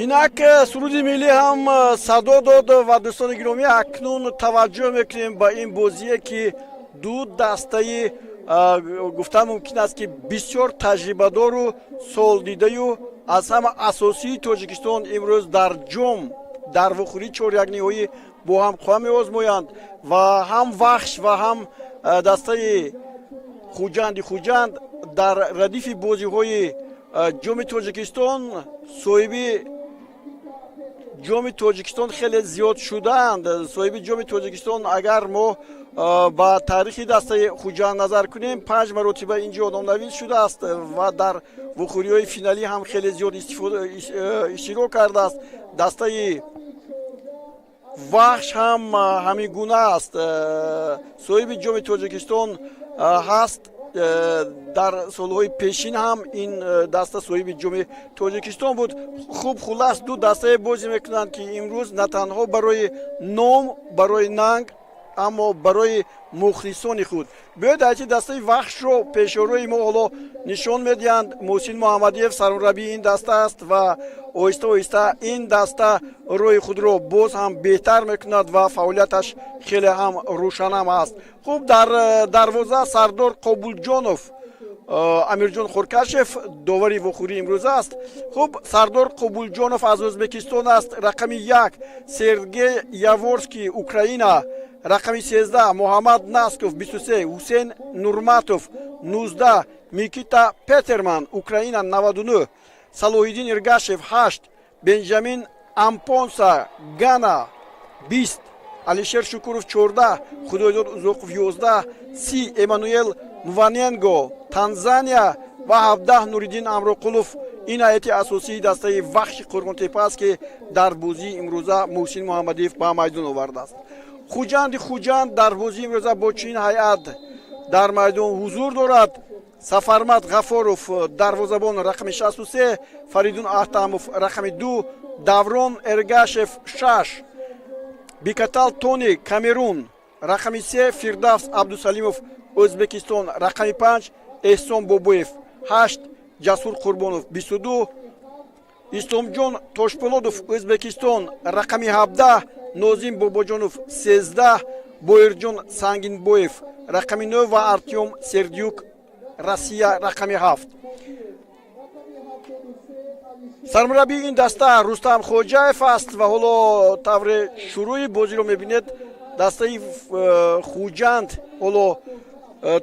инак суруди миллӣ ҳам садо дод ва дӯстони гиромӣ акнун таваҷҷӯҳ мекунем ба ин бозие ки ду дастаи гуфтан мумкин аст ки бисёр таҷрибадору солдидаю аз ҳама асосии тоҷикистон имрӯз дар ҷом дар вухӯрии чорякниҳоӣ бо ҳам хоҳам меозмоянд ва ҳам вахш ва ҳам дастаи хуҷанд дар радифи бозиҳои ҷоми тоҷикистон соҳиби ҷоми тоҷикистон хеле зиёд шудаанд. соҳиби ҷоми тоҷикистон агар мо ба таърихи дастаи хуҷанд назар кунем 5 маротиба инҷо номнавис шудааст ва дар вухӯриҳои финалӣ ҳам хеле зиёд иштирок кардааст. дастаи вахш ҳам ҳамин гуна аст. соҳиби ҷоми тоҷикистон ҳаст. дар солҳои пешин ҳам ин даста соҳиби ҷоми тоҷикистон буд. хуб хулас ду дастае бозӣ мекунанд ки имрӯз на танҳо барои ном барои нанг аммо барои мухлисони худ. биёед айти дастаи вахшро пешорои мо ҳоло нишон медиҳанд. муҳсин муҳаммадиев сармураббии ин даста аст ва оҳиста оҳиста ин даста рӯи худро боз ҳам беҳтар мекунад ва фаъолияташ хеле ҳам рӯшанам аст. хуб дар дарвоза сардор қобулҷонов амирҷон хуркашев довари вухӯрӣ имрӯз аст. хуб сардор қобулҷонов аз ӯзбекистон аст. рақами 1 сергей яворский украина. рақами 13 муҳаммад насков 23 ҳусейн нурматов 19 микита петерман украина 99 салоҳиддин иргашев 8 бенҷамин ампонса гана 20 алишер шукуров 14 худоёдод узоқов 11 30 эммануэл муваненго танзания ва 17 нуриддин амроқулов. ин ҳайати асосии дастаи вахши қурғонтепа аст ки дар бозии имрӯза муҳсин муҳаммадиев ба майдон овардааст. хуҷанд дар бозии имрӯза бо чунин ҳайат дар майдон ҳузур дорад. сафармат ғафоров дарвозабон рақами 63 фаридун аҳтамов рақами 2 даврон эргашев 6 бикатал тони камерун рақами 3 фирдавс абдусалимов ӯзбекистон рақами 5 эҳсон бобоев 8 ҷасур қурбонов 22 исломҷон тошпулодов ӯзбекистон рақами 17 нозим бобоҷонов 13 боирҷон сангинбоев рақами 9 ва артём сердюк россия рақами 7. сармураббии ин даста рустам хоҷаев аст ва ҳоло тавре шурӯи бозиро мебинед. дастаи хуҷанд ҳоло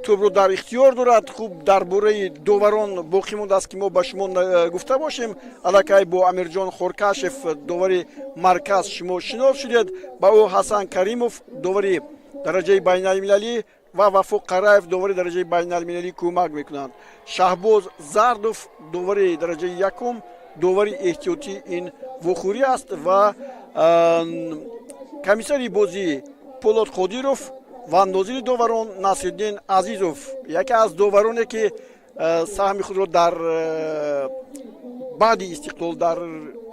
тӯбро дар ихтиёр дорад. хуб дар бораи доварон боқӣ мондааст ки мо ба шумо гуфта бошем. аллакай бо амирҷон хуркашев довари марказ шумо шинос шудед. ба ӯ ҳасан каримов довари дараҷаи байналмилалӣ ва вафо қараев довари дараҷаи байналмилалӣ кӯмак мекунанд. шаҳбоз зардов довари дараҷаи якум довари эҳтиётӣ ин вухӯрӣ аст ва комиссари бозӣ полот қодиров ва нозири доварон насриддин азизов яке аз довароне ки саҳми худро дар баъди истиқлол дар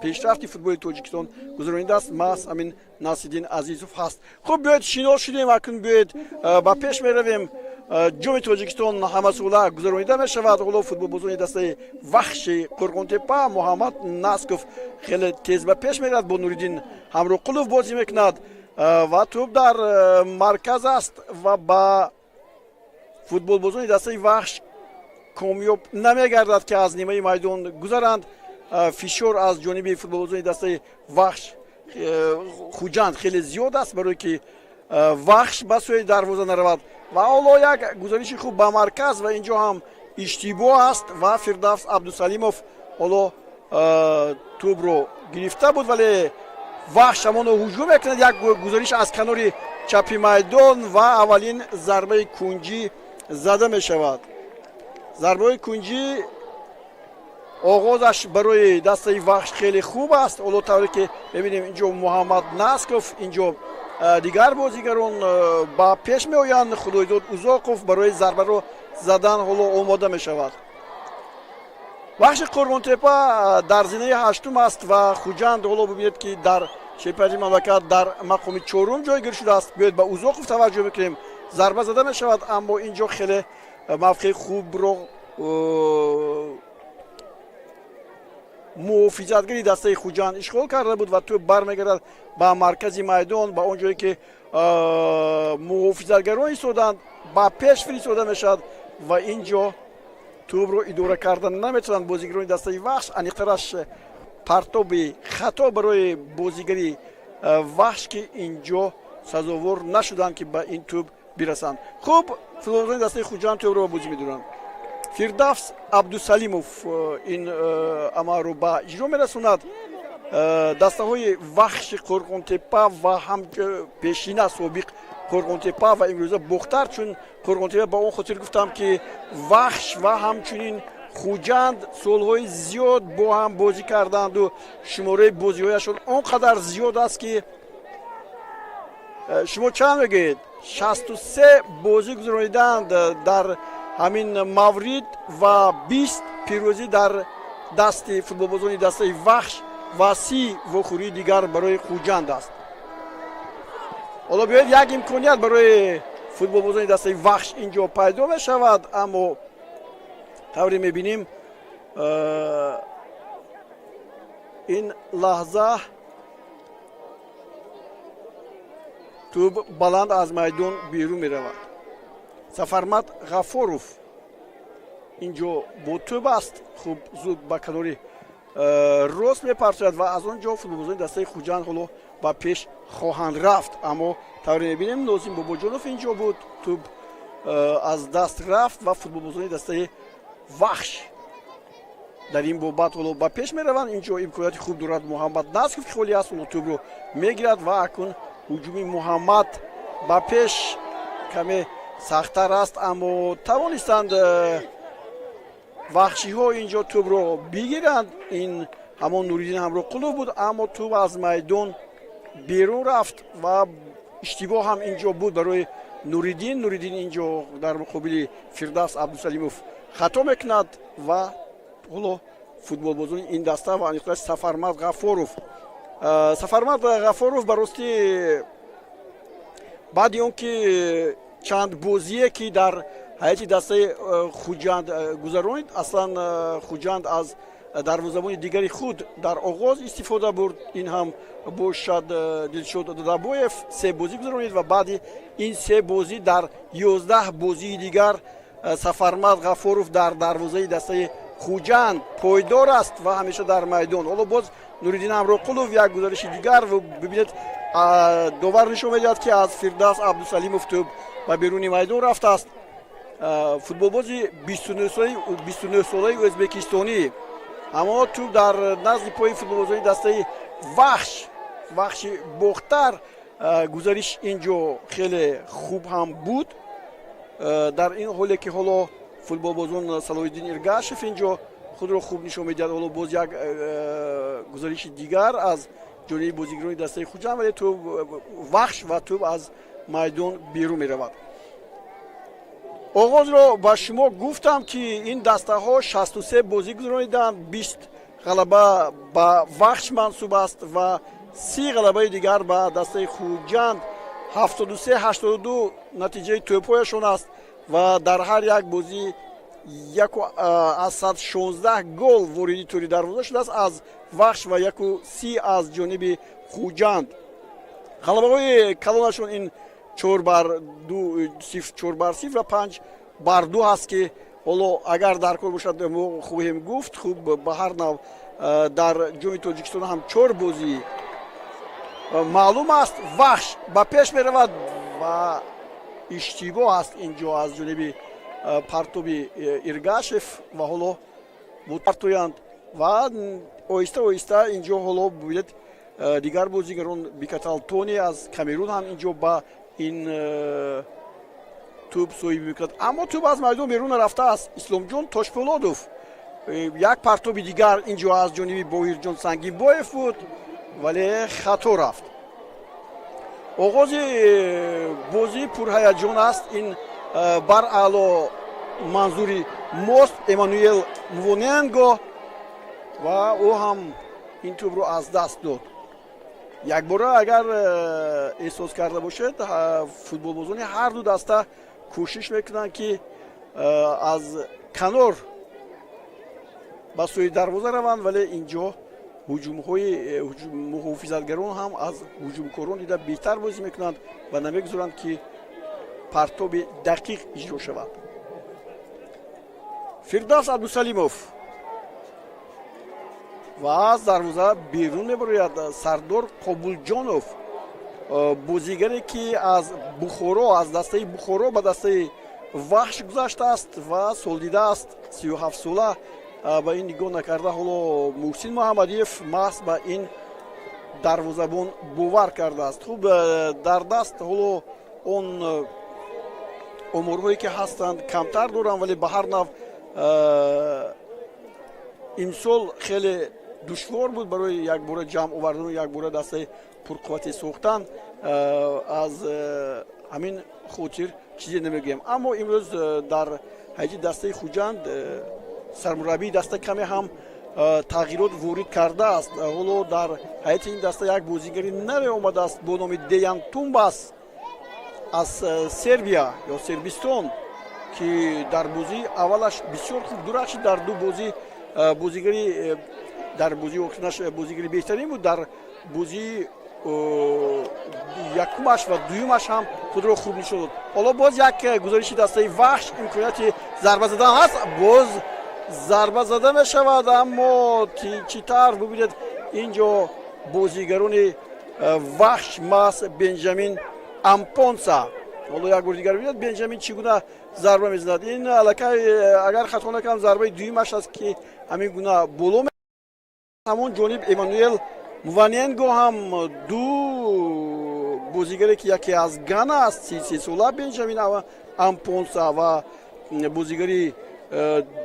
пешрафти футболи тоҷикистон гузаронидааст. маҳз ҳамин насриддин азизов ҳаст. хуб биёед шинос шудем. акнун биёед ба пеш меравем. ҷоми тоҷикистон ҳамасола гузаронида мешавад. ҳоло футболбозони дастаи вахши қурғонтепа муҳаммад насков хеле тез ба пеш меравад. бо нуриддин ҳамроқулов бозӣ мекунад ва тӯб дар марказ аст ва ба футболбозони дастаи вахш комёб намегардад ки аз нимаи майдон гузаранд. фишор аз ҷониби футболбозони дастаи вахш хуҷанд хеле зиёд аст барое ки вахш ба сӯи дарвоза наравад. ва ҳоло як гузариши хуб ба марказ ва инҷо ҳам иштибоҳ аст ва фирдавс абдусалимов ҳоло тӯбро гирифта буд вале вахш ҳамоно ҳуҷум мекунад. як гузариш аз канори чапи майдон ва аввалин зарбаи кунҷӣ зада мешавад. зарбаи кунҷӣ оғозаш барои дастаи вахш хеле хуб аст. ҳоло тавре ки бебинем инҷо муҳаммад насков инҷо дигар бозигарон ба пеш меоянд. худоидод узоқов барои зарбаро задан ҳоло омода мешавад. вахши қурғонтепа дар зинаи 8 аст ва хуҷанд ҳоло бибинед ки дар чемпионати мамлакат дар мақоми 4 ҷойгир шудааст. биёед ба узоқов таваҷҷӯҳ мекунем. зарба зада мешавад аммо инҷо хеле мавқеи хубро муҳофизатгари дастаи Хуҷанд ишғол карда буд ва тӯб бармегардад ба маркази майдон, ба он ҷое ки муҳофизатгарон истоданд, ба пеш фиристода мешавад ва ин ҷо тӯбро идора карда наметавонанд бозигарони дастаи Вахш. аниқтараш партоби хато барои бозигари Вахш ки ин ҷо сазовор нашуданд ки ба ин тӯб бирасанд. хуб, футболбозони дастаи Хуҷанд тӯбро ба бозӣ медоранд. Фирдавс Абдусалимов ин амаро ба иҷро мерасонад. дастаҳои Вахши Қорғонтепа ва ҳамчун пешина собиқ Қорғонтепа ва имрӯза бохтар, чун Қорғонтепа ба он хотир гуфтам ки Вахш ва ҳамчунин Хуҷанд солҳои зиёд бо ҳам бозӣ карданду шумораи бозиҳояшон он қадар зиёд аст ки шумо чанд мегӯед 63 бозӣ гузаронидаанд дар ҳамин маврид ва 20 пирӯзӣ дар дасти футболбозони дастаи Вахш ва 30 вохӯрии дигар барои Хуҷанд аст. ҳоло биёед як имконият барои футболбозони дастаи Вахш ин ҷо пайдо мешавад, аммо тавре мебинем ин лаҳза тӯб баланд аз майдон берун меравад. Сафармат Ғафоров ин ҷо бо тӯб аст. хуб зуд ба канори рост мепарсояд ва аз он ҷо футболбозони дастаи Хуҷанд ҳоло ба пеш хоҳанд рафт, аммо тавре мебинем Нозим Бобоҷонов ин ҷо буд, тӯб аз даст рафт ва футболбозони дастаи Вахш дар ин бобат ҳоло ба пеш мераванд. ин ҷо имконияти хуб дорад Муҳаммад Насров ки холӣ аст, ҳоло тӯбро мегирад ва акун ҳуҷуми Муҳаммад ба пеш каме сахттар аст, аммо тавонистанд вахшиҳо ин ҷо тӯбро бигиранд. ин ҳамон Нуриддин Ҳамроқулов буд, аммо тӯб аз майдон берун рафт ва иштибоҳ ҳам ин ҷо буд барои Нуриддин. Нуриддин ин ҷо дар муқобили Фирдавс Абдусалимов хато мекунад ва ҳоло футболбозони ин даста ва аниқтараш Сафармат Ғафоров. Сафармат Ғафоров ба рости баъди он ки чанд бозие ки дар ҳайати дастаи Хуҷанд гузаронид, аслан Хуҷанд аз дарвозабони дигари худ дар оғоз истифода бурд. ин ҳам бошад Дилшод Додабоев 3 бозӣ гузаронид ва баъди ин 3 бозӣ дар 11 бозии дигар Сафармат Ғафоров дар дарвозаи дастаи Хуҷанд пойдор аст ва ҳамеша дар майдон. ҳоло боз Нуриддин Ҳамроқулов як гузариши дигар ва бибинед довар нишон медиҳад ки аз Фирдавс Абдусалимов тӯб ба беруни майдон рафтааст. футболбози 29 солаи ӯзбекистонӣ аммо тӯб дар назди пои футболбозони дастаи Вахши бохтар гузариш ин ҷо хеле хуб ҳам буд. дар ин ҳоле ки ҳоло футболбозон Салоҳиддин Иргашев ин ҷо худро хуб нишон медиҳад, ҳоло боз як гузариши дигар аз ҷониби бозигарони дастаи Хуҷанд, вале тӯб Вахш ва тӯб аз майдон берун меравад. оғозро ба шумо гуфтам ки ин дастаҳо 63 бозӣ гузарониданд, 20 ғалаба ба Вахш мансуб аст ва 30 ғалабаи дигар ба дастаи Хуҷанд. 73-82 натиҷаи тӯбҳояшон аст ва дар ҳар як бозӣ 116 гол вориди тӯри дарвоза шудааст аз Вахш ва 130 аз ҷониби Хуҷанд. ғалабаҳои калонашон ин 4-2, 4-0 ва 5-2 ҳаст ки ҳоло агар дар кор бошад мо хоҳем гуфт. хуб ба ҳар нав дар ҷоми Тоҷикистон ҳам 4 бозӣ маълум аст. Вахш ба пеш меравад ва иштибоҳ аст ин ҷо аз ҷониби партоби Иргашев ва ҳоло партоянд ва оҳиста оҳиста ин ҷо ҳоло бояд дигар бозигарон Бикатал Тони аз Камерун ҳам ин ҷо ба ин тӯб соҳибӣ мекунад, аммо тӯб аз майдон берун нарафтааст. Исломҷон Тошпӯлодов як партоби дигар ин ҷо аз ҷониби Боҳирҷон Сангинбоев буд, вале хато рафт. оғози бозӣ пурҳаяҷон аст. ин бар аъло манзури мост Эммануэл Мвоненго ва ӯ ҳам ин тӯбро аз даст дод. якбора агар эҳсос карда бошед, футболбозони ҳарду даста кӯшиш мекунанд ки аз канор ба сӯи дарвоза раванд, вале инҷо ҳуҷумҳои муҳофизатгарон ҳам аз ҳуҷумкорон дида беҳтар бозӣ мекунанд ва намегузоранд ки партоби дақиқ иҷро шавад. фирдавс абдусалимов ва аз дарвоза берун мебарояд Сардор Қобулҷонов, бозигаре ки аз Бухоро, аз дастаи Бухоро ба дастаи ваҳш гузаштааст ва солдидааст, 37 сола ба ин нигоҳ накарда ҳоло Муҳсин Муҳаммадиев маҳз ба ин дарвозабон бовар кардааст. хуб дар даст ҳоло он оморҳое ки ҳастанд камтар дорам, вале ба ҳар нав имсол хеле душвор буд барои якбора ҷамъ овардан, якбора дастаи пурқуввате сохтан. аз ҳамин хотир чизе намегӯям, аммо имрӯз дар ҳайати дастаи Хуҷанд сармураббии даста каме ҳам тағйирот ворид кардааст. ҳоло дар ҳайати ин даста як бозигари наве омадааст бо номи Деян Тумбас аз Сербия ё Сербистон, ки дар бозии аввалаш бисёр хуб дурахшид. дар ду бозӣ бозигари дар бозии охиринаш бозигари беҳтарин буд. дар бозии якумаш ва дуюмаш ҳам худро хуб нишон дод. ҳоло боз як гузариши дастаи ваҳш, имконияти зарба задан ҳаст, боз зарба зада мешавад, аммо читар бубинед инҷо бозигарони ваҳш маҳз Бенҷамин Ампонса. ҳоло як бори дигар бибинед Бенҷамин чӣ гуна зарба мезанад. ин аллакай агар хато накунам зарбаи дуюмаш аст ки ҳамин гуна боло ҳамон ҷониб Эммануэл Муваненго ҳам ду бозигаре ки яке аз Гана аст, 33 сола Бенҷамин Ампонса ва бозигари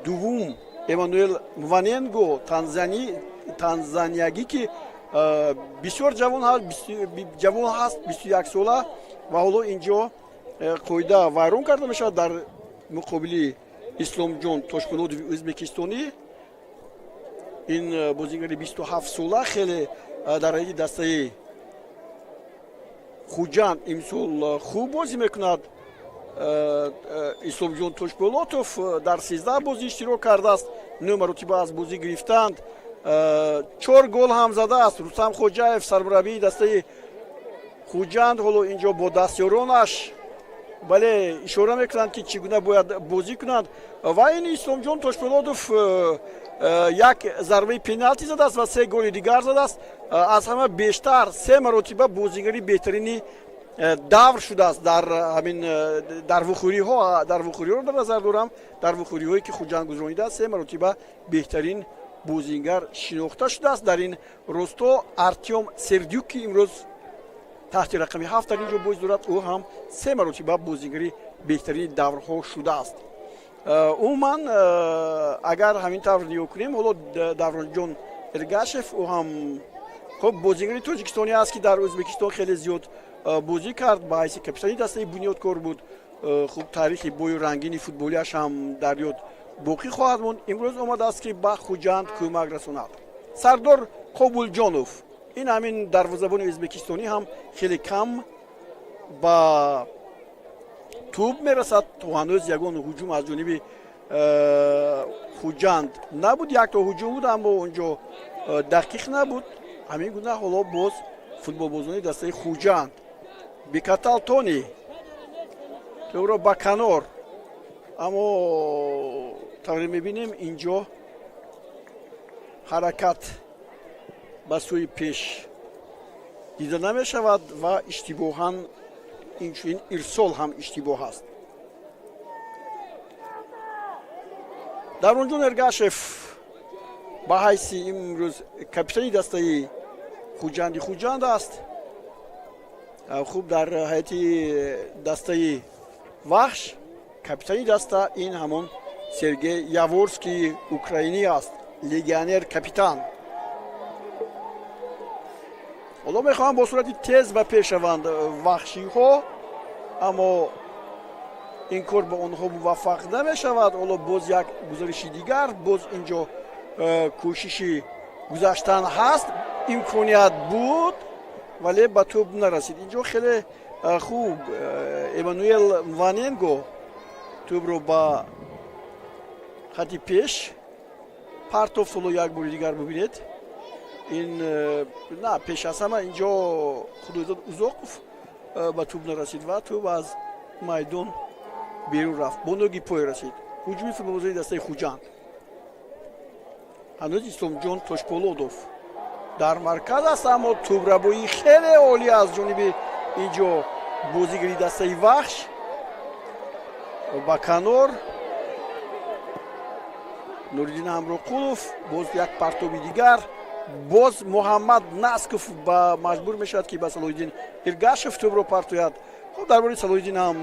дуввум Эммануэл Муваненго танзаниягӣ ки бисёр ҷавон ҳаст, 21 сола ва ҳоло инҷо қоида вайрон карда мешавад дар муқобили Исломҷон Тошпулодови ӯзбекистонӣ. ин бозигари 27 сола хеле дар ҳайати дастаи Хуҷанд имсол хуб бозӣ мекунад. Исломҷон Тошполотов дар 13 бозӣ иштирок кардааст, 9 маротиба аз бозӣ гирифтанд, 4 гол ҳам задааст. Рустам Хоҷаев сармураббии дастаи Хуҷанд ҳоло инҷо бо дастёронаш бале ишора мекунанд ки чӣ гуна бояд бозӣ кунанд. ва ин Исломҷон Тошполотов як зарбаи пеналти задааст ва 3 голи дигар задааст. аз ҳама бештар 3 маротиба бозигари беҳтарини давр шудааст дар ҳамин дар вухӯриҳо дар назар дорам. дар вухӯриҳое ки Хуҷанд гузаронидааст 3 маротиба беҳтарин бозигар шинохта шудааст. дар ин росто Артем Сердюк ки имрӯз таҳти рақами 7 дар ин ҷо бозӣ дорад, ӯ ҳам 3 маротиба бозигари беҳтарини даврҳо шудааст. умуман агар ҳамин тавр нигоҳ кунем, ҳоло Давронҷон Эргашев ӯ ҳам хуб бозигари тоҷикистонӣ аст ки дар Ӯзбекистон хеле зиёд бозӣ кард, ба ҳайси капитани дастаи бунёдкор буд. хуб таърихи бою рангини футболиаш ҳам дар ёд боқӣ хоҳад монд. имрӯз омадааст ки ба Хуҷанд кӯмак расонад. Сардор Қобулҷонов, ин ҳамин дарвозабони ӯзбекистонӣ ҳам хеле кам ба тӯб мерасад. то ҳанӯз ягон ҳуҷум аз ҷониби Хуҷанд набуд. якто ҳуҷум буд, аммо онҷо дақиқ набуд. ҳамин гуна ҳоло боз футболбозони дастаи Хуҷанд Бекатал Тони тӯро ба канор, аммо тавре мебинем инҷо ҳаракат ба сӯи пеш дида намешавад ва иштибоҳан инчунин ирсол ҳам иштибоҳ аст. Давронҷон Эргашев ба ҳайси имрӯз капитани дастаи Хуҷанд аст. хуб дар ҳайати дастаи ваҳш капитани даста ин ҳамон Сергей Яворский украинӣ аст, легионер капитан. ҳоло мехоҳам бо сурати тез ба пеш раванд ваҳшиҳо, аммо ин кор ба онҳо муваффақ намешавад. ҳоло боз як гузариши дигар, боз инҷо кӯшиши гузаштан ҳаст, имконият буд вале ба тӯб нарасид. инҷо хеле хуб Эммануэл Мваненго тӯбро ба хати пеш Партов соло як бори дигар бубинед. ин на пеш аз ҳама инҷо худоизод Узоқов ба тӯб нарасид ва тӯб аз майдон берун рафт, бо ноги пой расид. ҳуҷуми футболбозии дастаи Хуҷанд. ҳанӯз Исломҷон Тошполодов дар марказ аст, аммо тӯбрабоӣ хеле олӣ аз ҷониби инҷо бозигари дастаи Вахш ба канор. Нуриддин Амроқулов боз як партоби дигар. боз Муҳаммад Насков ба маҷбур мешавад ки ба Салоҳиддин Иргашев тӯбро партояд. хуб дар бораи Салоҳиддин ҳам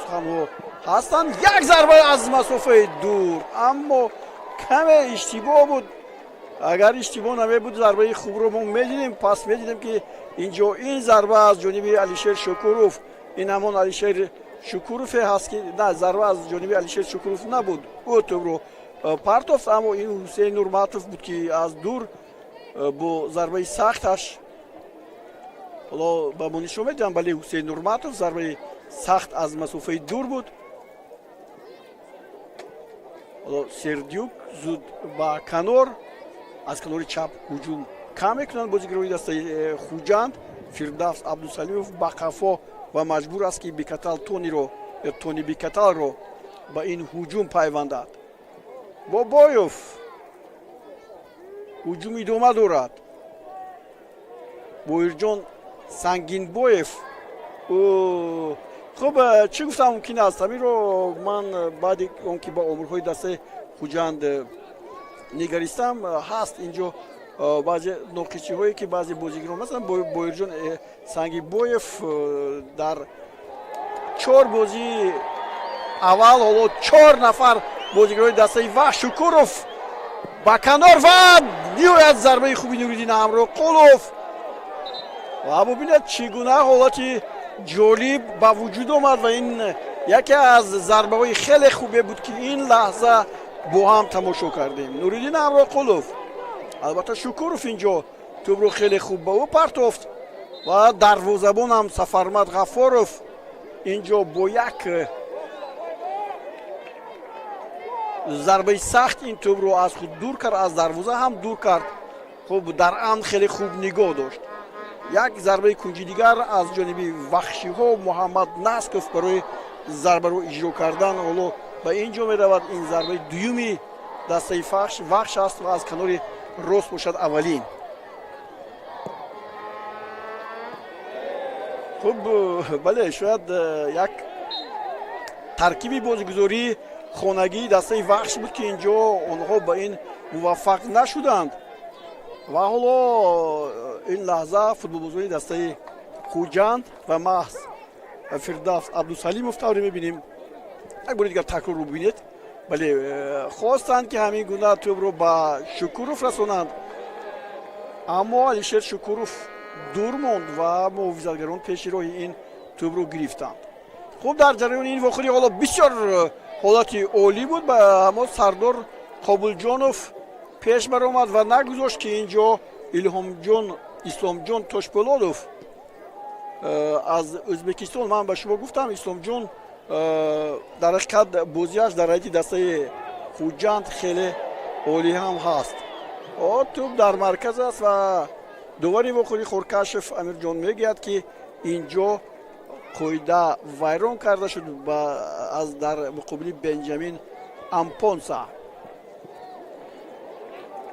суханҳо ҳастанд. як зарба аз масофаи дур, аммо каме иштибоҳ буд. агар иштибоҳ намебуд зарбаи хубро мо медидем, пас медидем ки инҷо ин зарба аз ҷониби Алишер Шукуров, ин ҳамон Алишер Шукурове ҳаст ки на, зарба аз ҷониби Алишер Шукуров набуд. ӯ тӯбро партофт, аммо ин Ҳусейн Нурматов буд ки аз дур бо зарбаи сахташ, ҳоло ба мо нишон медиҳам, бале Ҳусейн Нурматов зарбаи сахт аз масофаи дур буд. ҳоло Сердюк зуд ба канор, аз канори чап ҳуҷум кам мекунанд бозигарони дастаи Хуҷанд. Фирдавс Абдусалимов ба қафо ва маҷбур аст ки Тони Бикаталро ба ин ҳуҷум пайвандад. Бобоев ҳуҷум идома дорад. Боирҷон Сангинбоев. хуб, чӣ гуфтам мумкин аст? ҳаминро ман баъди он ки ба омурҳои дастаи Хуҷанд нигаристам, ҳаст инҷо баъзе ноқисиҳое ки баъзе бозигарон, масалан Боирҷон Сангинбоев дар 4 бозии аввал ҳоло 4 нафар бозигарони дастаи Вахш. Шукуров ба канор ва ниҳоят зарбаи хуби Нуриддин Амроқулов. ва бубинед чӣ гуна ҳолати ҷолиб ба вуҷуд омад ва ин яке аз зарбаҳои хеле хубе буд ки ин лаҳза бо ҳам тамошо кардем. Нуриддин Амроқулов, албатта Шукуров инҷо тӯбро хеле хуб ба ӯ партофт ва дарвозабонам Сафармад Ғаффоров инҷо бо як зарбаи сахт ин тӯбро аз худ дур кард, аз дарвоза ҳам дур кард. хуб, дар амн хеле хуб нигоҳ дошт. як зарбаи кунҷи дигар аз ҷониби вахшиҳо Муҳаммад Насков барои зарбаро иҷро кардан. ҳоло ба ин ҷо меравад, ин зарбаи дуюми дастаи Вахш аст ва аз канори рост бошад аввалин. хуб, бале, шояд як таркиби бозигузории хонагии дастаи Вахш буд ки инҷо онҳо ба ин муваффақ нашуданд. ва ҳоло ин лаҳза футболбозони дастаи Хуҷанд ва маҳз Фирдавс Абдусалимов тавре мебинем. як бори дигар такрорро бубинед. бале, хостанд ки ҳамин гуна тӯбро ба Шукуров расонанд, аммо Алишер Шукуров дур монд ва муҳофизатгарон пеши роҳи ин тӯбро гирифтанд. хуб, дар ҷараёни ин вохӯрӣ ҳоло бисёр ҳолати олӣ буд. ба ҳамон Сардор Қобулҷонов пеш баромад ва нагузошт ки инҷо Исломҷон Тошполодов аз Ӯзбекистон, ман ба шумо гуфтам, Исломҷон дар ҳақиқат бозиаш дар ҳайати дастаи Хуҷанд хеле олӣ ҳам ҳаст. тӯб дар марказ аст ва довари вохӯрӣ Хоркашев Амирҷон мегӯяд ки инҷо қоида вайрон карда шуд дар муқобили Бенҷамин Ампонса.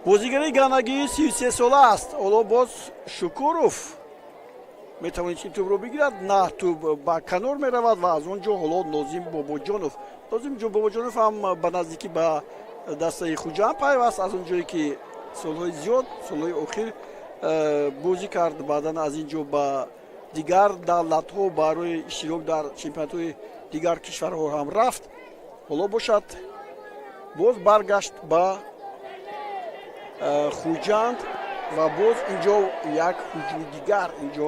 бозигари ганагии 33 сола аст. ҳоло боз Шукуров метавонид ин тӯбро бигирад. на, тӯб ба канор меравад ва аз он ҷо ҳоло Нозим Бобоҷонов ҳам ба наздикӣ ба дастаи Хуҷанд пайваст, аз он ҷое ки солҳои зиёд, солҳои охир бозӣ кард. баъдан аз ин ҷо ба дигар давлатҳо барои иштирок дар чемпионатҳои дигар кишварҳо ҳам рафт. ҳоло бошад боз баргашт ба Хуҷанд ва боз инҷо як ҳуҷуми дигар инҷо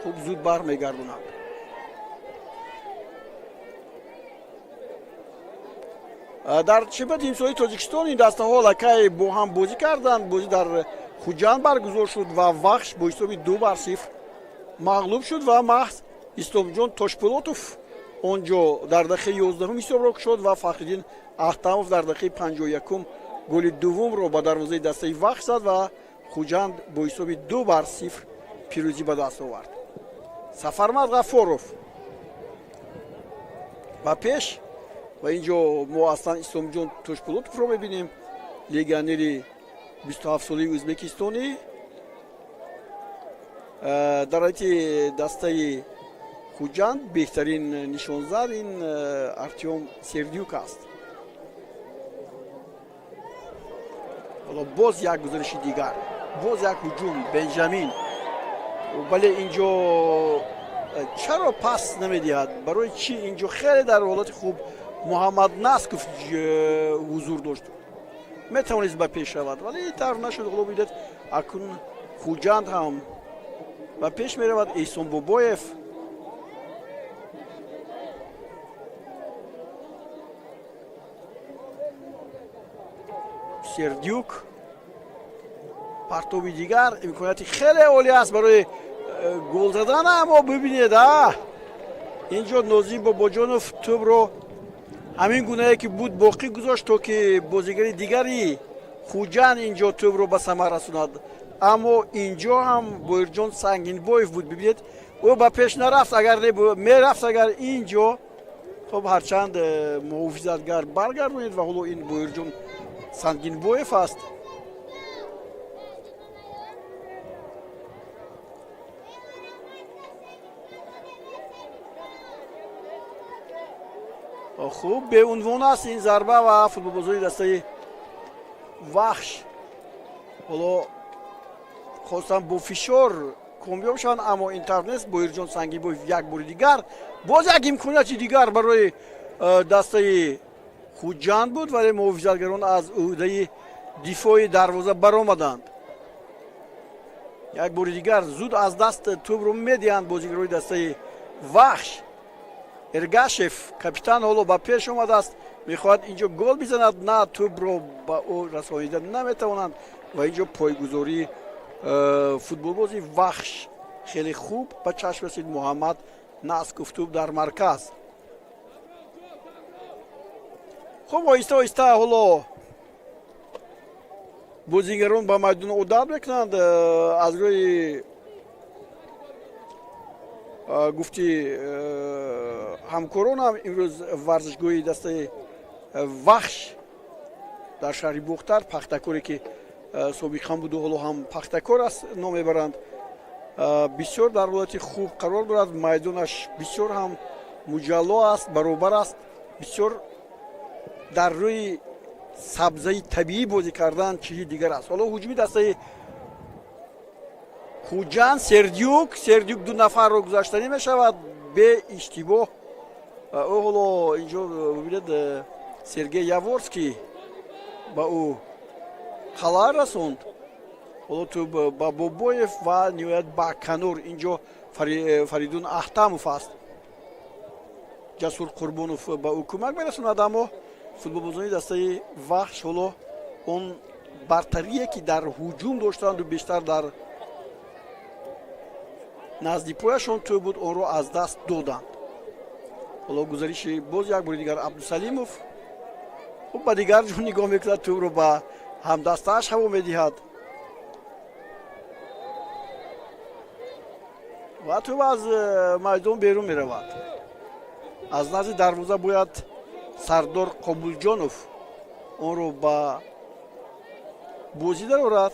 хуб зуд бармегардонад. дар чемпионати имсоҳои Тоҷикистон ин дастаҳо лакай бо ҳам бозӣ карданд. бозӣ дар Хуҷанд баргузор шуд ва Вахш бо ҳисоби 2-0 мағлуб шуд ва маҳз Исломҷон Тошполотов он ҷо дар дақиқаи 11 ҳисобро кушод ва Фахриддин Ахтамов дар дақиқаи 51 голи дуввумро ба дарвозаи дастаи вахш зад ва хуҷанд бо ҳисоби 2-0 пирӯзӣ ба даст овард. Сафармат Ғафоров ба пеш ва ин ҷо мо аслан Исломҷон Тӯшпулотовро мебинем, легионери 27-солаи Ӯзбекистонӣ. дар ҳайати дастаи хуҷанд беҳтарин нишонзад ин Артём Сердюк аст. ҳоло боз як гузариши дигар, боз як ҳуҷум Бенҷамин. бале инҷо чаро пас намедиҳад? Барои чӣ? Инҷо хеле дар ҳолати хуб Муҳаммад Насков ҳузур дошт, метавонист ба пеш равад, вале тавр нашуд. ҳоло бидед акун хуҷанд ҳам ба пеш меравад. Эҳсон Бобоев Сердюк, партоби дигар, имконияти хеле олӣ аст барои гол задан, аммо бибинед инҷо Нозим Бобоҷонов тӯбро ҳамин гунае ки буд боқӣ гузошт то ки бозигари дигари хуҷанд инҷо тӯбро ба самар расонад, аммо инҷо ҳам Боирҷон Сангинбоев буд. бибинед ӯ ба пеш нарафт, агар мерафт агар инҷо хоб ҳарчанд муҳофизатгар баргардонед ва ҳоло ин Боирҷон Сангинбоев аст. хуб беунвон аст ин зарба ва футболбозони дастаи вахш ҳоло хостанд бо фишор комёб шаванд, аммо интернет Боирҷон Сангинбоев як бори дигар боз як имконияти дигар барои дастаи хуҷанд буд, вале муҳофизатгарон аз ӯҳдаи дифои дарвоза баромаданд. як бори дигар зуд аз даст тӯбро медиҳанд бозигарони дастаи вахш. Эргашев капитан ҳоло ба пеш омадааст, мехоҳад инҷо гол бизанад, на тӯбро ба ӯ расонида наметавонанд ва инҷо пойгузории футболбози вахш хеле хуб ба чашм расид. Муҳаммад Насков тӯб дар марказ. хуб оҳиста оҳиста ҳоло бозигарон ба майдон одат мекунанд. аз рӯи гуфти ҳамкоронам имрӯз варзишгоҳи дастаи вахш дар шаҳри Бухтар, пахтакоре ки собиқан буду ҳоло ҳам пахтакор аст ном мебаранд, бисёр дар ҳолати хуб қарор дорад. майдонаш бисёр ҳам муҷалло аст, баробар аст, бисёр дар рӯи сабзаи табиӣ бозӣ кардан чизи дигар аст. ҳоло ҳуҷуми дастаи хуҷанд Сердюк ду нафарро гузаштанӣ мешавад бе иштибоҳ. ӯ ҳоло инҷо бибинед Сергей Яворский ба ӯ халал расонд. ҳоло тӯ ба Бобоев ва ниҳоят ба канор инҷо Фаридун Ахтамов аст. Ҷасур Қурбонов ба ӯ кӯмак мерасонад, аммо футболбозони дастаи вахш ҳоло он бартарие ки дар ҳуҷум доштанду бештар дар назди пояшон тӯ буд, онро аз даст доданд. ҳоло гузариши боз як бори дигар Абдусалимов хуб ба дигар ҷо нигоҳ мекунад, тӯбро ба ҳамдастааш ҳаво медиҳад ва тӯб аз майдон берун меравад. аз назди дарвоза бояд Сардор Қобулҷонов онро ба бозӣ дарорад.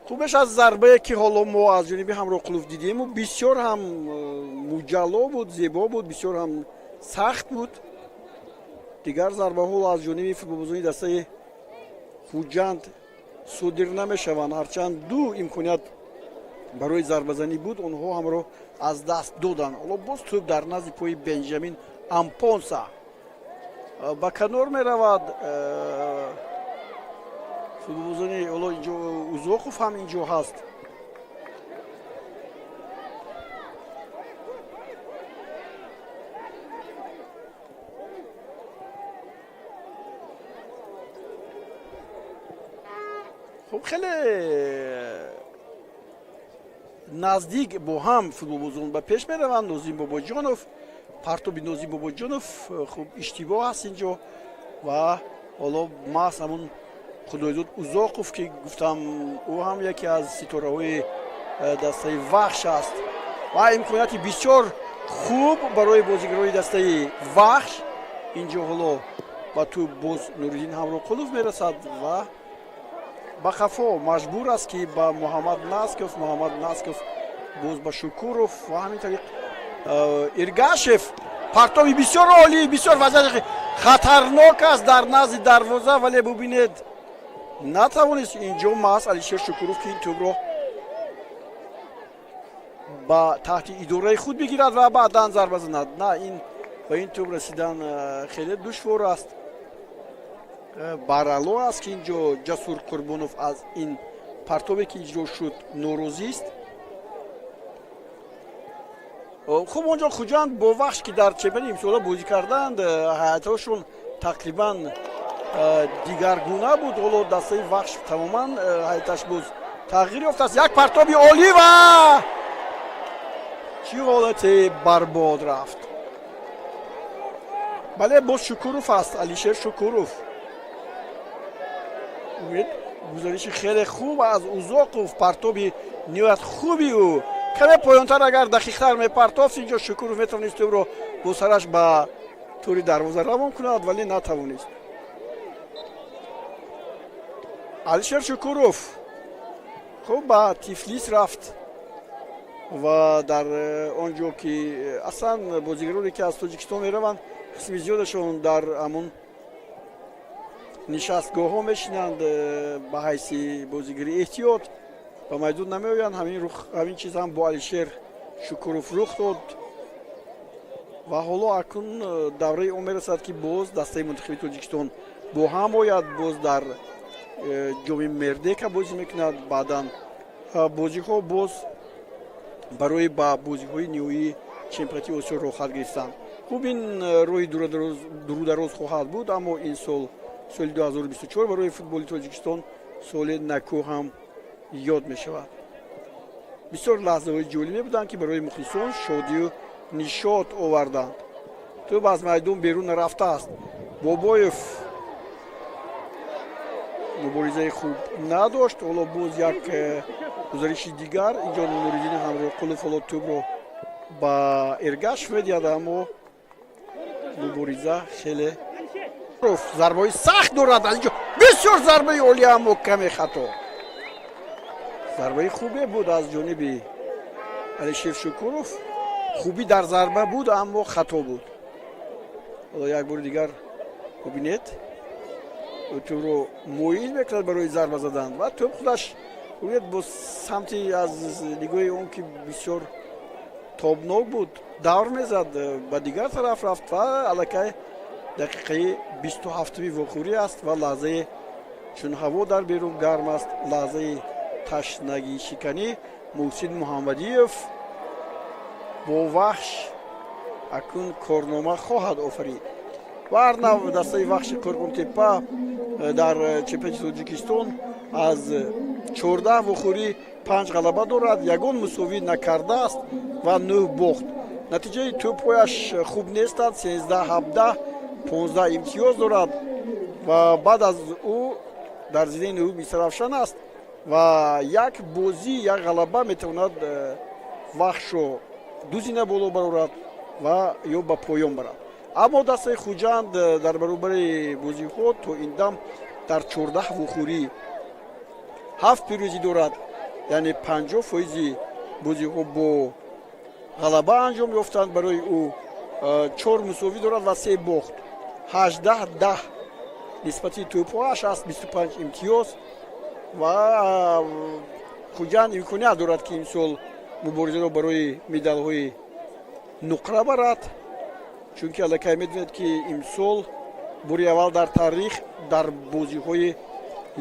хубеш аз зарбае ки ҳоло мо аз ҷониби Ҳамроқулов дидем, бисёр ҳам муҷалло буд, зебо буд, бисёр ҳам сахт буд. дигар зарбаҳо аз ҷониби футболбозони дастаи хуҷанд содир намешаванд, ҳарчанд ду имконият барои зарбазанӣ буд, онҳо ҳамро аз даст доданд. ҳоло боз тӯб дар назди пои Бенҷамин Ампонса ба канор меравад. футболбозони ҳоло инҷо Узоқов ҳам инҷо ҳаст. хуб хеле наздик бо ҳам футболбозон ба пеш мераванд. Нозим Бобоҷонов партоби Нозим Бобоҷонов хуб иштибоҳ аст инҷо ва ҳоло маҳз ҳамун Худоизод Узоқов ки гуфтам ӯ ҳам яке аз ситораҳои дастаи вахш аст ва имконияти бисёр хуб барои бозигарони дастаи вахш инҷо ҳоло ба ту боз Нуриддин Ҳамроқулов мерасад ва ба қафо маҷбур аст ки ба Муҳаммад Насков боз ба Шукуров ва ҳамин тариқ Иргашев партоби бисёр олӣ бисёр вазъияти хатарнок аст дар назди дарвоза вале бубинед натавонист инҷо маҳз Алишер Шукуров ки ин тӯбро ба таҳти идораи худ бигирад ва баъдан зарба занад. На, ин ба ин тӯб расидан хеле душвор аст. Барало аст ки инҷо Ҷасур Қурбонов аз ин партобе ки иҷро шуд норозист. хуб онҷо хуҷанд бо вахш ки дар чемпионати имсола бозӣ карданд ҳайатҳошон тақрибан дигаргуна буд. ҳоло дастаи вахш тамоман ҳайаташ боз тағйир ёфтааст. як партоби олӣ ва чӣ ҳолате барбод рафт. бале боз Шукуров аст, Алишер Шукуров. гузариши хеле хуб аз Узоқов, партоби ниҳоят хуби ӯ. каме поёнтар агар дақиқтар мепартофт инҷо Шукуров метавонист ӯро бо сараш ба тури дарвоза равон кунад вале натавонист. Алишер Шукуров хуб ба Тифлис рафт ва дар он ҷо ки аслан бозигароне ки аз Тоҷикистон мераванд қисми зиёдашон дар ҳамун нишастгоҳҳо мешинанд ба ҳайси бозигари эҳтиёт ба майдон намеоянд. ҳамин чиз ҳам бо Алишер Шукуров рух дод ва ҳоло акнун давраи он мерасад ки боз дастаи мунтахиби Тоҷикистон бо ҳам ояд боз дар ҷоми Мердека бозӣ мекунад. баъдан бозиҳо боз барои ба бозиҳои ниҳоии чемпионати Осиё рохат гирифтанд. хуб ин роҳи дурудароз хоҳад буд, аммо ин соли 2024 барои футболи Тоҷикистон соли накӯ ҳам ёд мешавад. бисёр лаҳзаҳои ҷолибе буданд ки барои мухлисон шодию нишод оварданд. тӯб аз майдон берун рафтааст. Бобоев муборизаи хуб надошт. ҳоло боз як гузариши дигар инҷо Нуриддин Ҳамроқулов ҳоло тӯбро ба Эргашев медиҳад, аммо мубориза хеле зарбаҳои сахт дорад. инҷо бисёр зарбаи олӣ, аммо каме хато. зарбаи хубе буд аз ҷониби Алишер Шукуров. хубӣ дар зарба буд, аммо хато буд. ҳоло як бори дигар бубинед ӯ тӯбро моил мекунад барои зарба задан ва тӯб худаш бубинед бо самти аз нигоҳи он ки бисёр тобнок буд давр мезад, ба дигар тараф рафт ва аллакай дақиқаи 27-уми вохӯрӣ аст ва лаҳзае чун ҳаво дар берун гарм аст, лаҳзаи ташнагии шиканӣ. Муҳсин Муҳаммадиев бо вахш акнун корнома хоҳад офарид. ва ҳар нав дастаи вахши Қурбонтеппа дар чемпионати Тоҷикистон аз 14 вохӯрӣ 5 ғалаба дорад, ягон мусовӣ накардааст ва 9 бохт. натиҷаи тӯбҳояш хуб нестанд. 13-17 15 имтиёз дорад ва баъд аз ӯ дар зинаи нӯҳум Мисравшан аст ва як бозӣ як ғалаба метавонад вахшро ду зина боло барорад ва ё ба поён барад. аммо дастаи хуҷанд дар баробари бозиҳо то ин дам дар 14 вохӯрӣ 7 пирӯзӣ дорад, яъне 50% бозиҳо бо ғалаба анҷом ёфтанд. барои ӯ 4 мусовӣ дорад ва 3 бохт. 18-10 нисбати тӯбҳоаш аст, 25 имтиёз ва хуҷанд имконият дорад ки имсол муборизаро барои медалҳои нуқра барад, чунки аллакай медонед ки имсол бори аввал дар таърих дар бозиҳои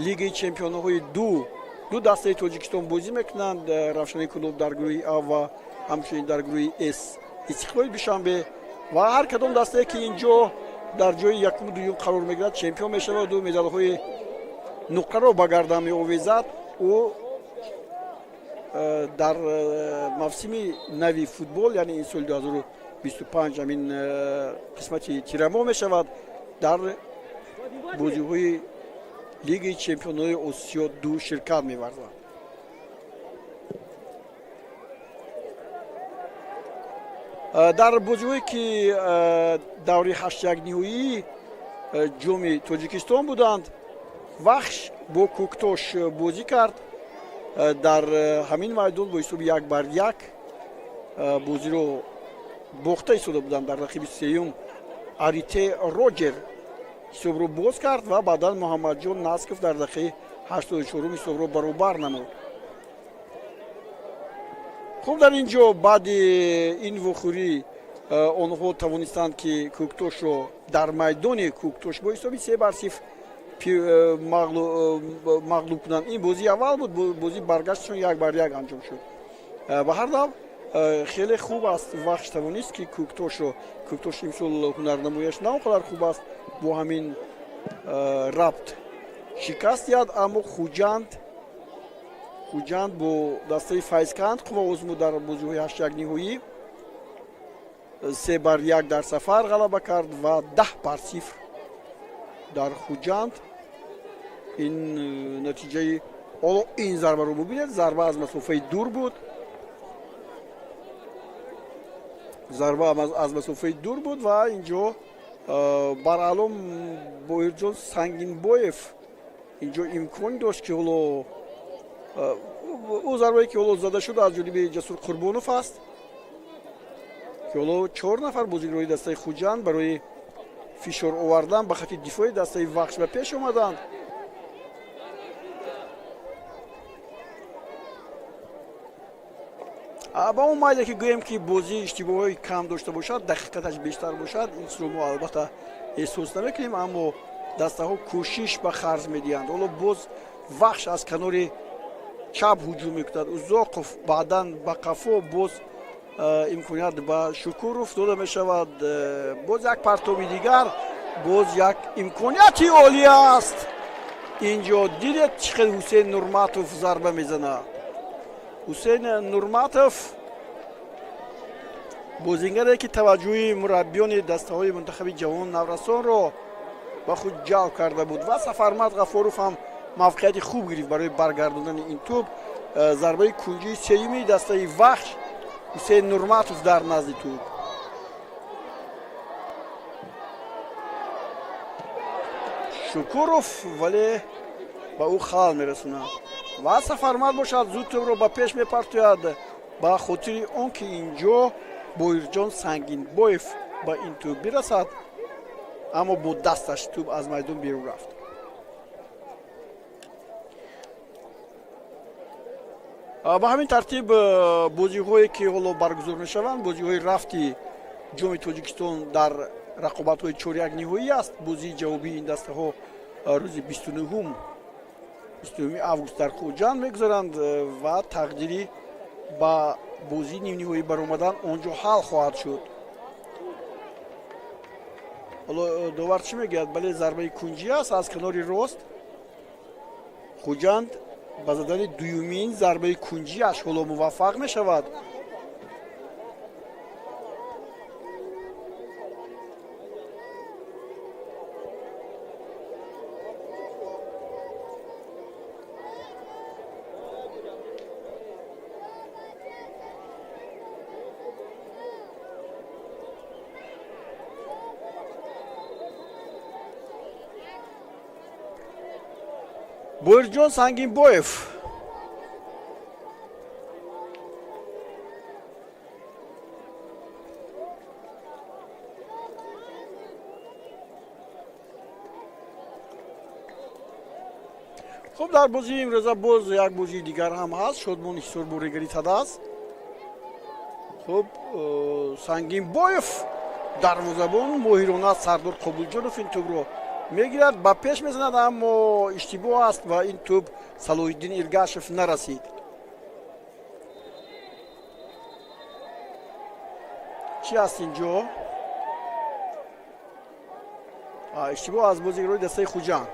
лигаи чемпионҳои ду дастаи Тоҷикистон бозӣ мекунанд. Равшани Кулуб дар гурӯҳи А ва ҳамчунин дар гурӯҳи С Истиқлоли Душанбе ва ҳар кадом дастае ки инҷо дар ҷои якуму дуюм қарор мегирад чемпион мешаваду медалҳои нуқраро ба гардан меовезад. ӯ дар мавсими нави футбол, яъне ин соли 25 همین قسمتی تیرما می شود در بازی های لیگ چمپیونای آسیا 2 شرکت می ورزد. در بازی هایی که دوره 8 نهایی جام تاجیکستان بودند وحش با کوکتاش بازی کرد در همین میدان با حساب 1-1 بازی رو باخته ایستاده بودند. در رقیب سوم آریته روجر حساب رو باز کرد و بعدا محمد جان ناسکف در دقیقه 84 حساب رو برابر نمود. خب در اینجا بعد این وخوری آنها توانستند که کوکتاش رو در میدان کوکتاش با حساب 3-0 مغلوب کنند. این بازی اول بود، بازی برگشتشون 1-1 انجام شد. به هر حال خیلی خوب است وقت توانست که کوکتاش امسال هنرنمایش نه خیلی خوب است با همین ربط شکست داد، اما خوجند با دسته فیضکند قوا عظمی در بازی 8 نهایی 3-1 در سفر غلبه کرد و 10-0 در خوجند. این نتیجه این ضربه رو ببینید، ضربه از مسافه دور بود، و اینجا برعلم بایرجان سنگینبایف اینجا امکان داشت که حالا او ضربه‌ای که حالا زده شد از جانب جسور قربانوف است که حالا 4 نفر بازیکن‌های دسته خوجند برای فشار آوردن به خط دفاعی دسته وحش به پیش آمدند. با اون مایده که گویم که بازی اشتباهی کم داشته باشد، دقیقتش بیشتر باشد، این رو ما البته احساس نمیکنیم، اما دسته ها کوشش به خرج میدهند. حالا باز وحش از کنار چپ هجوم میکند، اوزاقوف بعداً به قفا باز امکانیت به شکوروف داده میشود، باز یک پرتابی دیگر، باز یک امکانیتی عالی است. اینجا دیدید چقدر حسین نورماتوف ضربه میزنه. حسین نورماتوف بازیگری که توجه مربیان دسته های منتخب جوان نورسان را به خود جلب کرده بود و سفرمت غفاروف هم موقعیت خوب گرفت برای برگرداندن این توپ. ضربه کنجی سیمی دسته وحش حسین نورماتوف در نزد توپ. شکوروف ولی به او خال میرسونه و سفرمت باشد زود توپ رو به پیش میپرتوید به خاطر اون که اینجا بایرجان سنگینبایف به این توپ برسد، اما با دستش توپ از میدان بیرون رفت. به همین ترتیب بازی هایی که حالا برگزار میشوند بازی های رفتی جام تاجیکستان در رقابت های 4 نهایی است. بازی جوابی این دسته ها روز 29 август در خوجند میگذارند و تقدیری با بازی نیم نهایی برآمدن آنجا حل خواهد شد. حالا داور چی میگه؟ بله ضربه کنجی است از کنار راست. خوجند با زدن دویمین ضربه کنجی اش حالا موفق میشود. بایرجان سنگینبایف خب در بازی امروز باز یک بازی دیگر هم هست. شادمان حصار بوریگری تداست. خب سنگینبایف دروازه‌بان ماهرانه سردار قبولجانوف این توپ رو میگیرد، با پیش میزند، اما اشتباه است و این توپ صلاح‌الدین ایرگاشف نرسید. چی است اینجا؟ اشتباه از بازیگرای دسته خوجند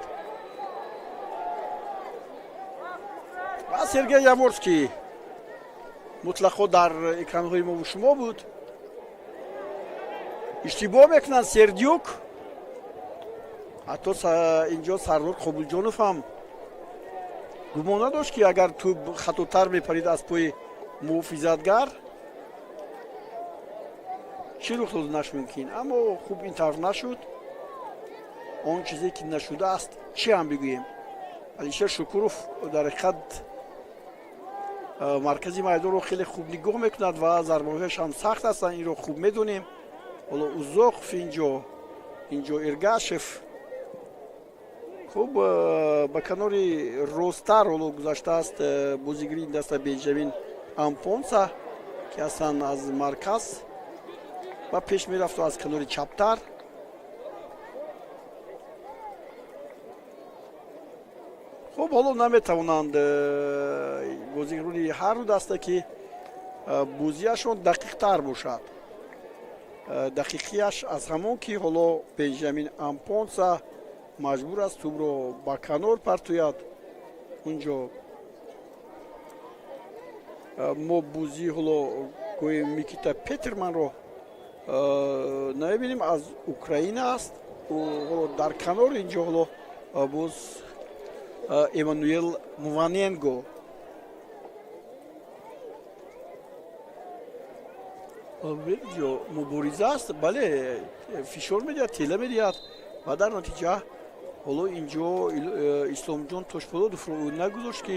و سرگئی یامورسکی مطلقا در اکران‌های ما و شما بود. иштибоҳ мекунанд Сердюк. ҳатто инҷо Сардор Қобулҷонов ҳам гумон надошт ки агар тӯб хатотар мепарид аз пӯи муҳофизатгар чӣ рух додаш мумкин, аммо хуб ин тавр нашуд. он чизе ки нашудааст чӣ ҳам бигӯем. Алишер Шукуров дар ҳақиқат маркази майдонро хеле хуб нигоҳ мекунад ва зарбаҳояш ҳам сахт ҳастанд, инро хуб медонем. ҳоло Узоқов инҷо Эргашев хуб ба канори ростар ҳоло гузаштааст бозигири даста Бенҷамин Ампонса ки ҳастанд аз марказ ва пеш мерафту аз канори чаптар. хуб ҳоло наметавонанд бозигарони ҳарду даста ки бозиашон дақиқтар бошад. дақиқияш аз ҳамон ки ҳоло Бенҷамин Ампонса маҷбур аст тӯбро ба канор партояд. унҷо мо бозии ҳоло гӯем Микита Петерманро намебинем, аз Украина аст. ҳоло дар канор инҷо ҳоло боз Эммануэл Муваненго. инҷо мубориза аст, бале фишор медиҳад, тела медиҳад ва дар натиҷа ҳоло инҷо Исломҷон Тошполодовро нагузошт ки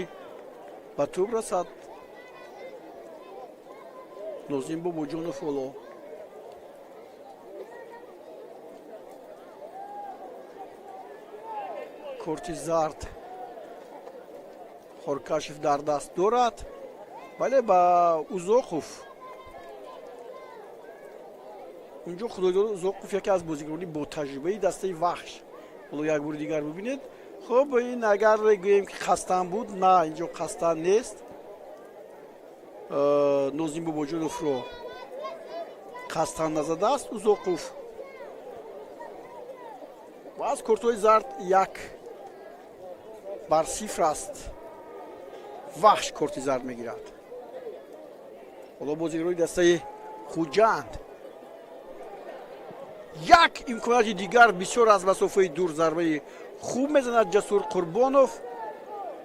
ба тӯб расад. Нозим Бобоҷонов ҳоло корти зард Хоркашев дар даст дорад, бале ба Узоқов. унҷо Худоёр Узоқов яке аз бозигарони ботаҷрибаи дастаи Вахш. ҳоло як бори дигар бибинед. хуб ин агар гӯем ки қасдан буд, на, инҷо қасдан нест. Нозим Бобоҷоновро қасдан назадааст Узоқов. ва аз кортҳои зард 1-0 аст. Вахш корти зард мегирад. ҳоло бозигарони дастаи Хуҷанд як имконияти дигар бисёр аз масофаи дур зарбаи хуб мезанад Ҷасур Қурбонов,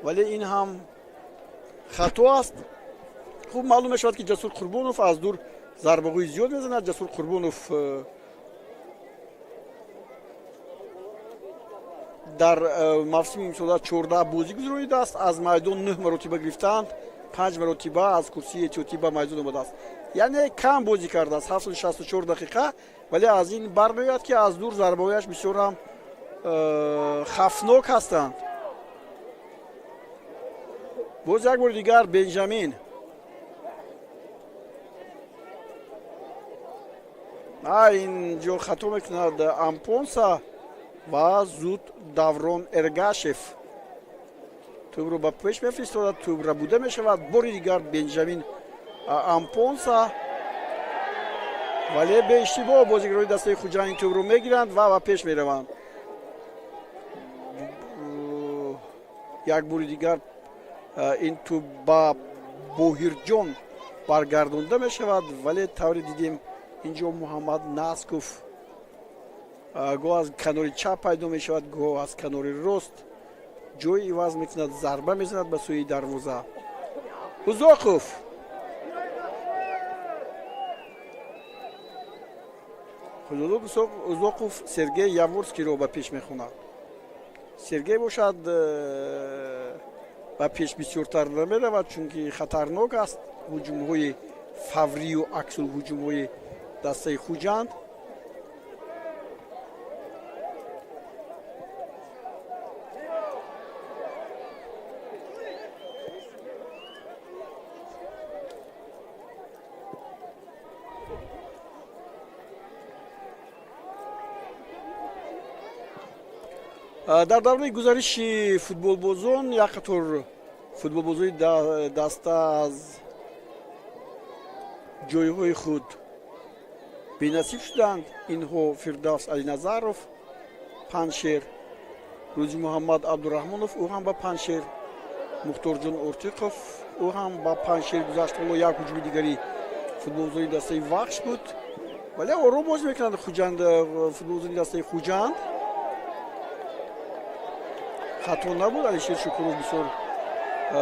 вале ин ҳам хато аст. хуб маълум мешавад ки Ҷасур Қурбонов аз дур зарбаҳои зиёд мезанад. Ҷасур Қурбонов дар мавсими имсола 14 бозӣ гузаронидааст. аз майдон 9 маротиба гирифтаанд, 5 маротиба аз курсии эҳтиётӣ ба майдон омадааст. яъне кам бозӣ кардааст, 764 дақиқа, вале аз ин бармеояд ки аз дур зарбаҳояш бисёр ҳам хафнок ҳастанд. боз як бори дигар Бенҷамин инҷо хато мекунад Ампонса ва зуд Даврон Эргашев тӯбро ба пеш мефиристодад. тӯб рабуда мешавад. бори дигар Бенҷамин Ампонса, вале бе иштибоҳ бозигарони дастаи Хуҷанд ин тӯбро мегиранд ва ба пеш мераванд. як бори дигар ин тӯб ба Боҳирҷон баргардонда мешавад, вале тавре дидем инҷо Муҳаммад Насков гоҳ аз канори чап пайдо мешавад, гоҳ аз канори рост ҷои иваз мекунад, зарба мезанад ба сӯи дарвоза. Узоқов Узоқов Сергей Яворскийро ба пеш мехонад. Сергей бошад ба пеш бисёртар намеравад, чунки хатарнок аст. ҳуҷумҳои фаврию аксулҳуҷумҳои дастаи Хуҷанд. дар давраи гузариши футболбозон як қатор футболбозони даста аз ҷойҳои худ бенасиб шуданд. инҳо Фирдавс Алиназаров 5 шер, Рӯзи Муҳаммад Абдураҳмонов ӯ ҳам ба 5 шер, Мухторҷон Ортиқов ӯ ҳам ба 5 шер гузашт. ҳоло як ҳуҷуми дигари футболбозони дастаи Вахш буд. ولی آروم بازی میکنند خوجند فوتبالیست دسته خوجند خطا نبود علیشیر شکروف بسیار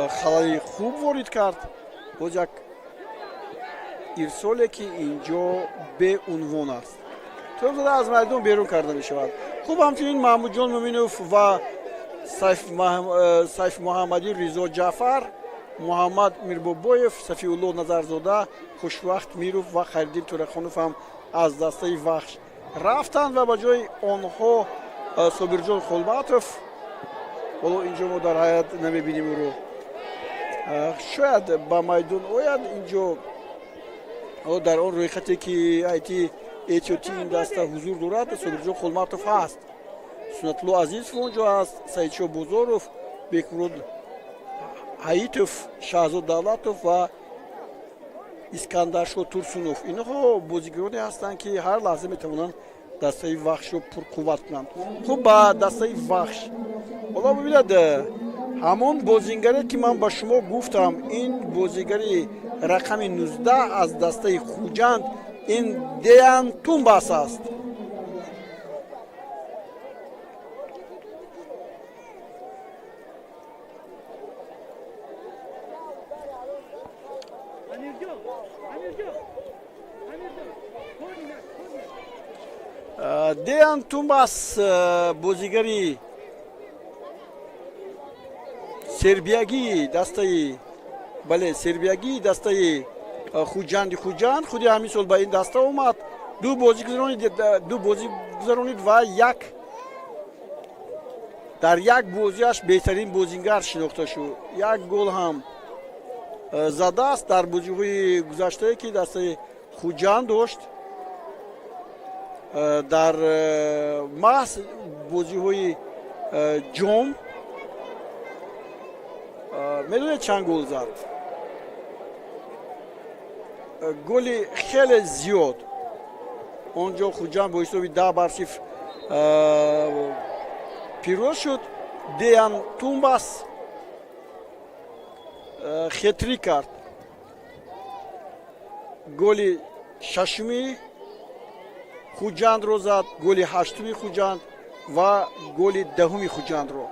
خلای خوب وارد کرد باز یک ارسالی که اینجا به عنوان است توپ زده از میدان بیرون کرده می شود خوب همچنین محمود جان مومینوف و سیف محمدی رضا جعفر محمد میربابویف صفی الله نظرزاده خوشوقت میروف و خیردین تورخانوف هم از دسته وحش رفتند و به جای آنها صابرجان خلباتوف ولو اینجا ما در حیات نمیبینیم او رو شاید به میدان آید اینجا در آن روی خطی که ایتی ایتیوتی این دسته حضور دارد صابرجان خلباتوف هست سنتلو عزیز اونجا هست سیدشو بزاروف بکرود حییتوف شهزاد دولتوف و اسکندرشو تورسونوف اینها بازیگرانی هستند که هر لحظه میتوانند دسته وحش رو پرقوت کنند خوب با دسته وحش حالا ببینید همون بازیگری که من با شما گفتم این بازیگری رقم 19 از دسته خوجند این دیان تومباس است دیان تومباس بازیگری سربیاگی دسته بله سربیاگی دسته خوجند خودی همین سال با این دسته اومد دو بازی گذرانید و در یک بازیش بهترین بازیگر شناخته شد یک گل هم زده است در بازی‌های گذشته که دسته خوجند داشت در محض بازی‌های جام میدونید چند گل زد گلی خیلی زیاد اونجا خوجند با حساب 10-0 پیروز شد دیان تومباس خطری کرد گلی ششمی خوجند رو زد گلی هشتمی خوجند و گلی دهمی خوجند رو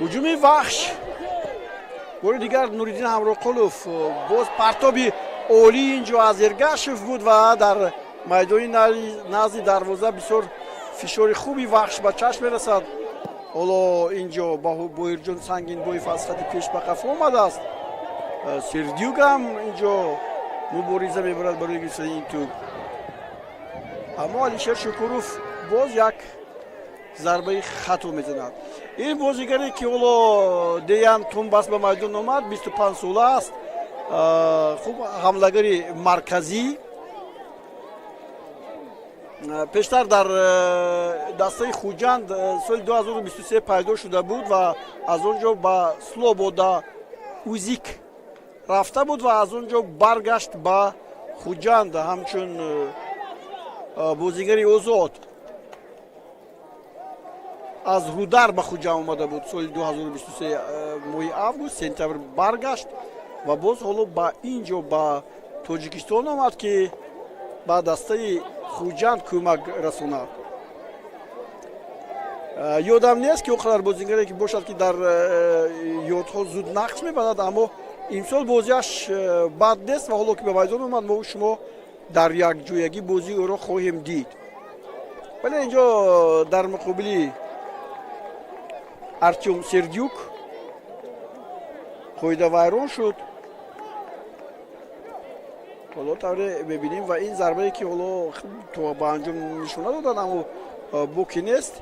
هجومی وحش بار دیگر نوریدین همراقلوف باز پرتابی عالی اینجا از ارگشف بود و در میدان نزد دروازه بسیار فشار خوبی وحش به چشم میرسد حالا اینجا با بویرجان سنگین بوی فلسفت پیش به قفا آمده است سردیوگ هم اینجا مبارزه میبرد برای گرفتن این توپ اما علیشیر شکروف باز یک ضربه خطا میزند این بازیگری که حالا دیان تومباس به میدان آمد 25 ساله است خوب حملگری مرکزی پیشتر در دسته خوجند سال 2023 پیدا شده بود و از اونجا به سلوبودا اوزیک رفته بود و از اونجا برگشت به خوجند همچون بازیگری آزاد از رودر به خوجند آمده بود سال 2023 ماه آگوست سپتامبر برگشت و باز حالا با اینجا با تاجیکستان آمد که با دسته خوجند کمک رساند یادم نیست که اونقدر بازیگری که باشد که در یادها زود نقش میبرد اما امسال بازیش بد نیست و حالا که به میدان اومد ما شما در یک جویگی بازی او را خواهیم دید ولی اینجا در مقابل ارتیوم سردیوک خویده ویران شد حالا طوری ببینیم و این ضربه که حالا تو با انجام نشونه دادن اما بوکی نیست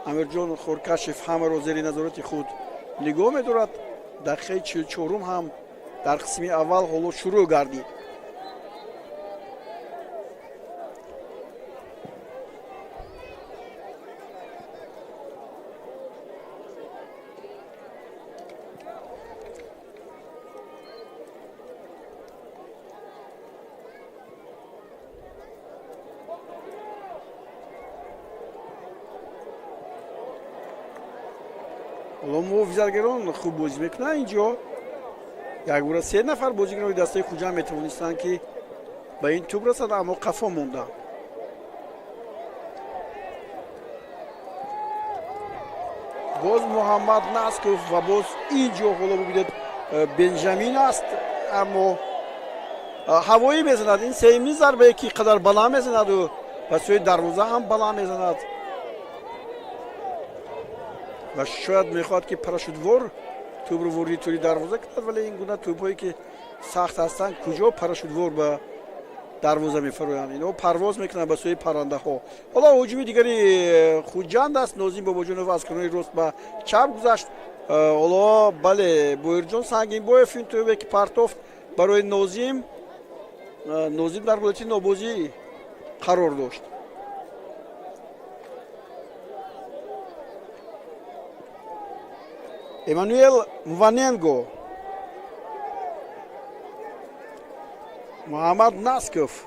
امیرجان خورکشف همه را زیر نظارت خود نگاه می‌دارد دقیقه 44 هم در قسم اول حالا شروع گردید حالا محافظتگران خوب بازی میکنن اینجا. یک بار 3 نفر بازیکنان دسته خوجند میتوانستند که به این توپ رسند اما قفا موندن. باز محمد نسکوف و باز اینجا حالا ببینید بنجامین است اما هوایی میزند. این سیمی ضربه که قدر بالا میزند و سوی دروازه هم بالا میزند و شاید میخواد که پراشوتوار توپ رو وردی توی دروازه کند، ولی این گونه توپایی که سخت هستند کجا پراشوتوار به دروازه میفرویند، اینا پرواز میکنن به سوی پرنده ها. حالا هجوم دیگری خوجند است. نازیم باباجانوف از کنار راست به چپ گذشت. حالا بله بویرجان سنگین بویف این توپی که پرتافت برای نازیم در حالت نابازی قرار داشت. امانوئل مواننگو، محمد نسکوف،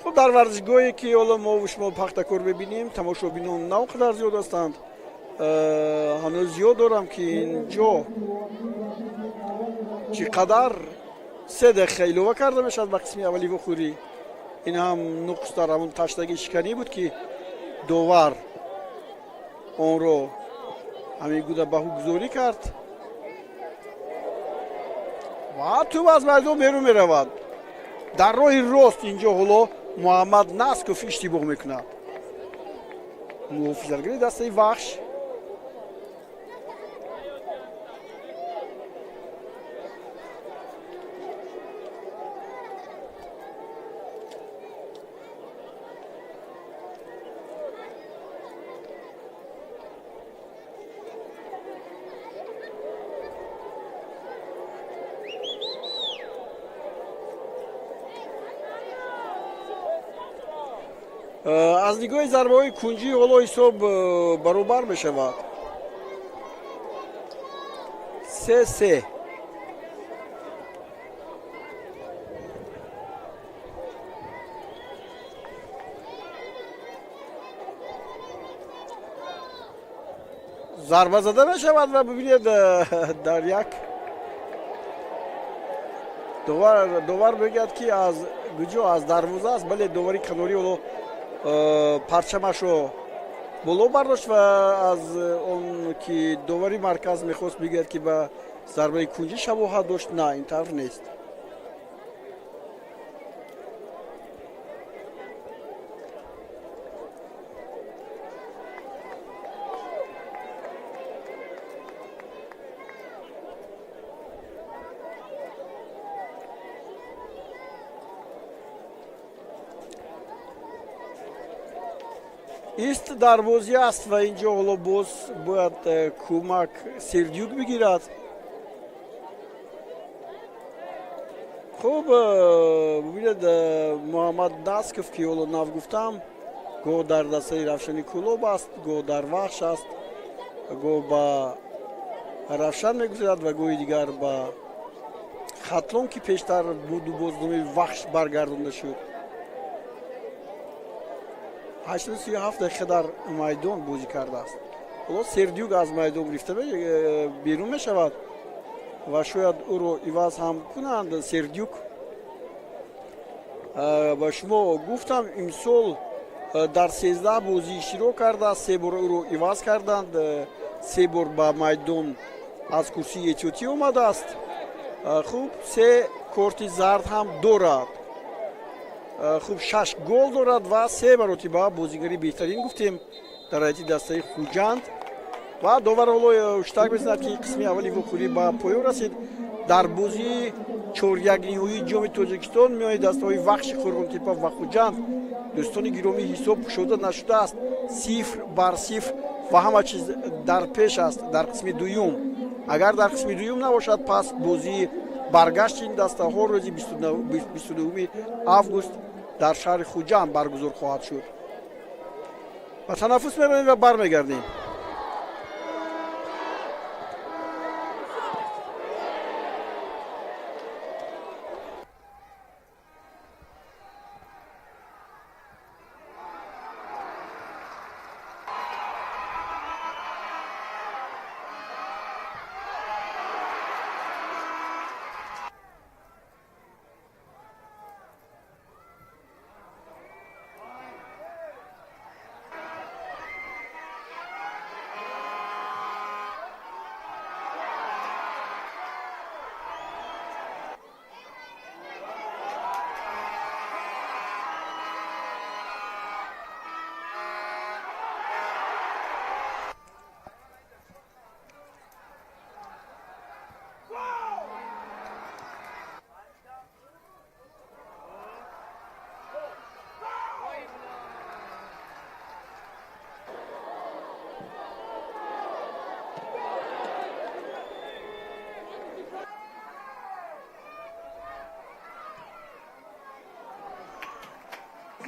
خب در ورزشگاهی که حالا ما و شما پختکار ببینیم تماشابینان نه قدر زیاد هستند. هنوز زیاد دارم که اینجا چقدر 3 دقیقه ایلوه کرده میشد به قسمی اولی بخوری. این هم نقص در همون تشتگی شکنی بود که داور آن رو همین گوده بهو گذاری کرد و تو از میدان بیرون میرود. در راه راست اینجا حالا محمد نسکوف اشتباه میکند. محافظتگری دسته وحش از نگاه ضربه های کنجی حالا حساب برابر می شود. 3-3. ضربه زده می شود و ببینید در یک داور بگید که از گجا از دروازه است، بله داوری کناری حالا پرچمش رو بالا برداشت و از اون که داوری مرکز میخواست بگید که به ضربه کنجی شباهت داشت، نه این طرف نیست. ایست دروازی است و اینجا حالا باز باید کمک سردیوک بگیرد. خب ببینید محمد نسکوف که حالا ناف گفتم گو در دسته رفشانی کلوب است، گو در وحش است، گو با رفشن میگذارد و گوی دیگر با خطلون که پیشتر بود و بازنامه وحش برگردانده شد. 87 دقیقه در میدان بازی کرده است. حالا سردیوک از میدان گرفته بیرون می شود و شاید او رو عوض هم کنند. سردیوک با شما گفتم امسال در 13 بازی اشتراک کرده است، 3 بار او رو عوض کردند، 3 بار با میدان از کرسی احتیاطی آمده است. خوب 3 کارت زرد هم دارد. خوب 6 گل دارد و 3 مرتبه بازیگری بهترین گفتیم در حیاتی دسته خوجند و داور حالا اشتراک بزند که قسمی اولی وخوری به پایان رسید. در بازی 4-1 نهایی جام تاجیکستان میان دسته‌های وحش قرغنتپه و خوجند دوستان گرامی حساب گشوده نشده است. 0-0 و همه چیز در پیش است در قسم دوم. اگر در قسم دوم نباشد پس بازی برگشت این دسته ها روزی 29 آگوست در شهر خوجند برگزار خواهد شد. و تنفس می‌بریم و برمیگردیم.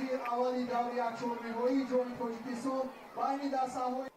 بازی اولی دوره یک‌چهارم‌نهایی جام تاجیکستان بین دسته‌های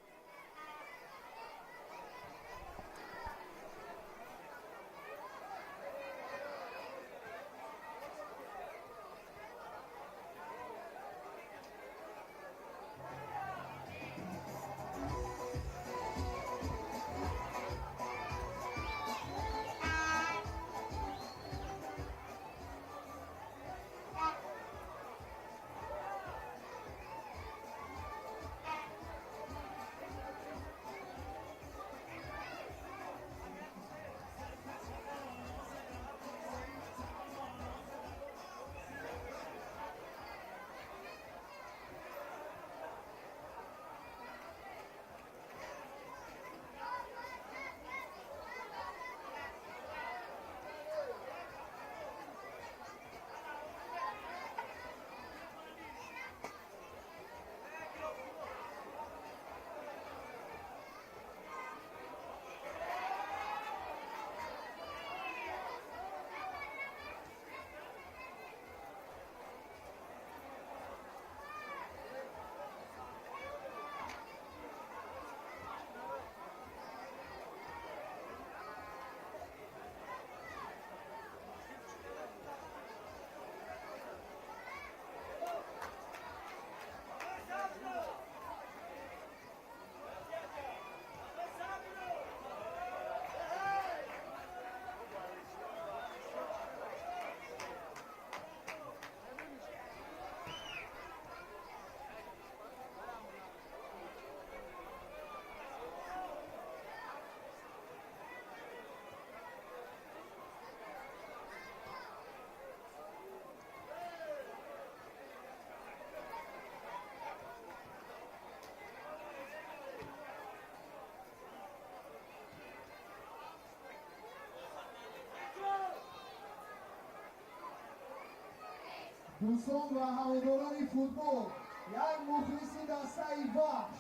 دوستان و هواداران فوتبال، یک مخلص دسته وحش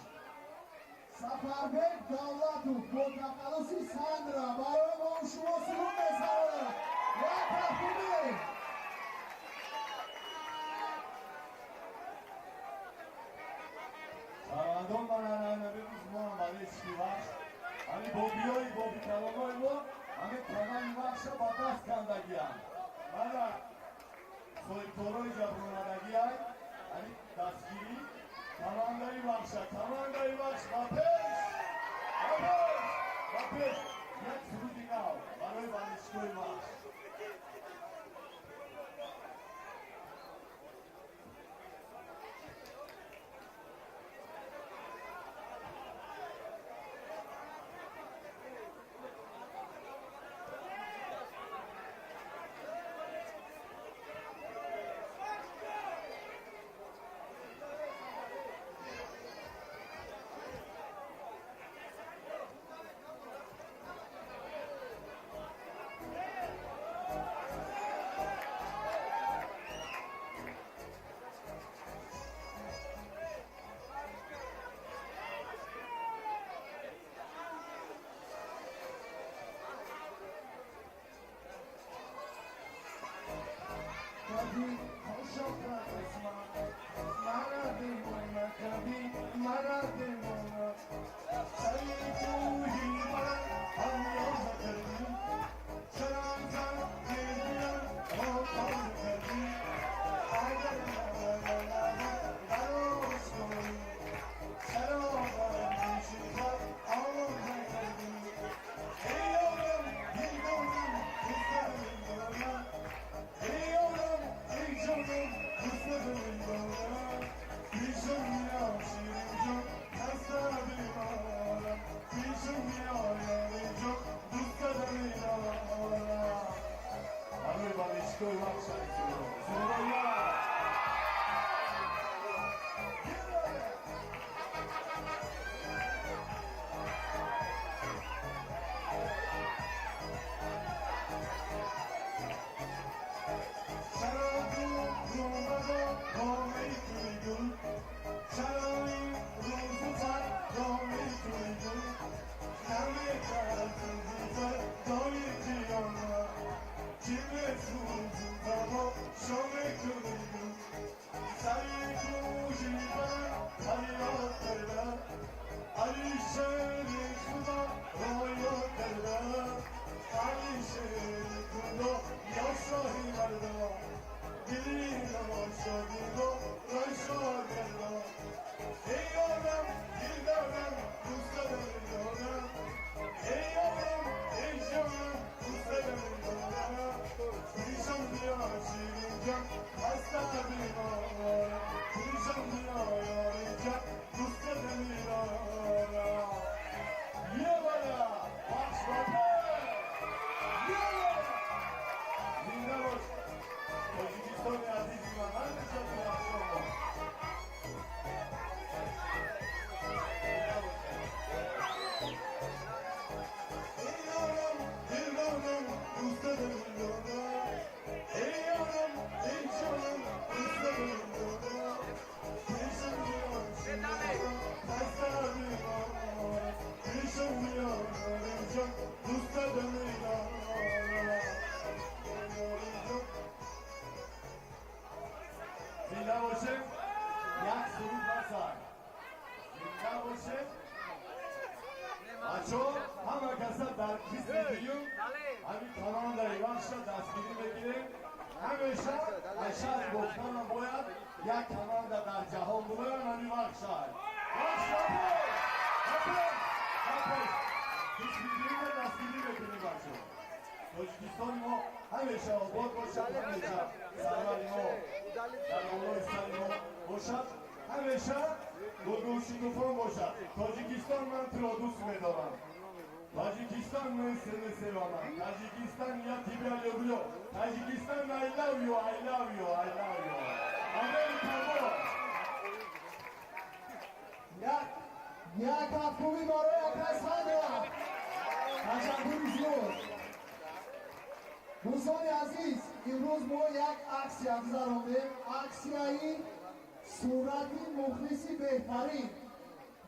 سفربک دولتوف با تخلصی سندرا برای ما شما سلام بزنه و تحقیمه شهروندان و رانندگان ما برای چی وحش همین بابیای بابی کلامای ما همین تمام وحش با دست کندگی هم سویتورای جبرونادگی های یعنی دستگیری کمانداری بخش و پیش یک سرود دیگه برای ورزشگاه بخش کبھی خوشم قسمت مرا دیوانه کبھی مرا دیوانه سری توهی من هم یاد کردی چرا زن دیدیم آقای کردی اگر براش کنی چرا باید میشی خود آموزه کردی ایام دیدم کسیم Canım kızlarım bana Yüzüm ya şirin can Hasta بخش دستگیری بگیریم. همیشه اشد گفتنم باید یک کمند در جهان بودن همی بخشای دستگیری بکنیم بچه تاجیکستان ما همیشه آباد باشد، همیشه سرور ما در افغانستان ما باشد، همیشه گلگل شکوفان باشد. تاجیکستان من تو را دوست می‌دارم. تاجیکستان من سر سوامم. تاجیکستان یا تیبیا لوبیو. تاجیکستان I love you, I love you, I love you. امریکا ما. یک هفتمی برای آقای صادق. تشکر زیاد. دوستان عزیز، امروز ما یک اکسیا گذراندیم. اکسیایی صورتی مخلصی بهترین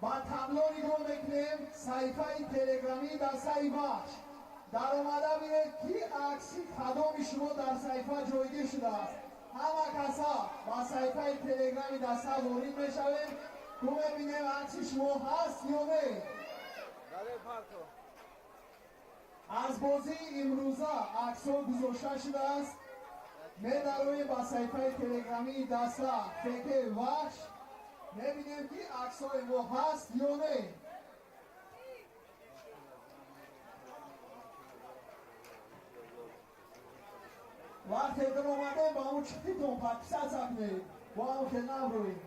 با تبلو نگاه میکنیم. صحیفه تلگرامی دسته بخش در اومده بینید که عکسی کدام شما در صحیفه جایگیر شده است. همه کسا با صحیفه تلگرامی دسته وارد میشویم تو میبینیم عکسی شما هست یا نه. از بازی امروزه عکس ها گذاشته شده است. می‌درویم با صحیفه تلگرامی دسته فکر وحش می‌بینیم که عکس‌های ما هست یا نه. وقتی در اومده با اون چکتیتون پاکیسه سکنید با اون که نبرویم.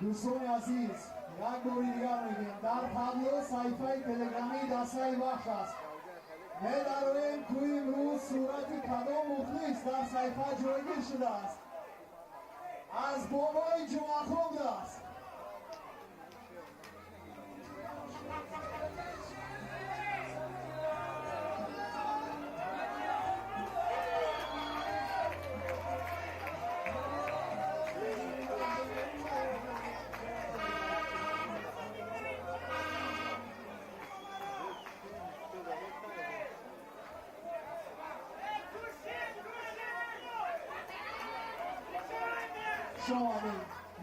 دوستان عزیز، یک باری دیگر میگیم در تبلو صحیفه تلگرامی دسته بخش است. می‌درویم توی امروز صورت کدام مخلص در صحیفه جایگیر شده است. از بابای جمعه است.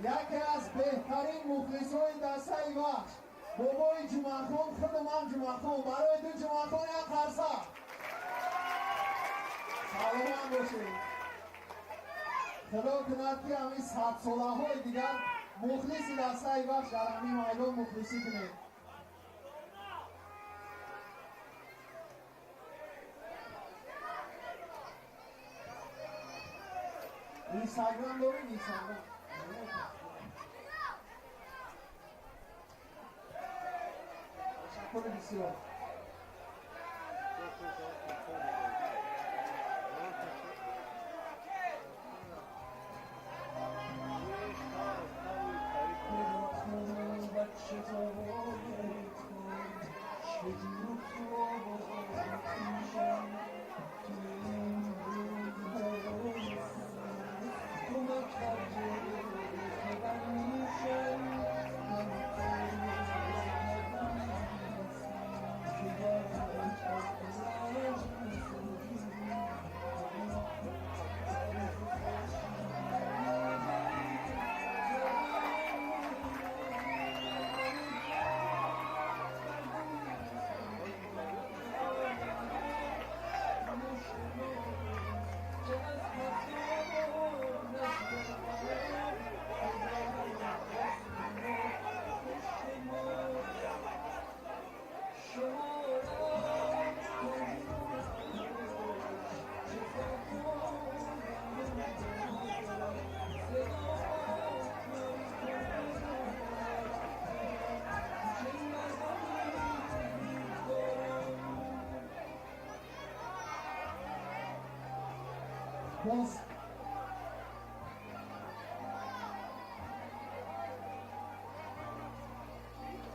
یکی از بهترین مخلصای دسته بخش بابای جمعه خان، خود من جمعه خان، برای تو جمعه خان یک خرسه سلام باشید. خدا کند که همین 100 ساله های دیگر مخلصی دسته بخش در همین میدان مخلصی کنید. اینستاگرام داریم؟ اینستاگرام تشکر بسیار. Come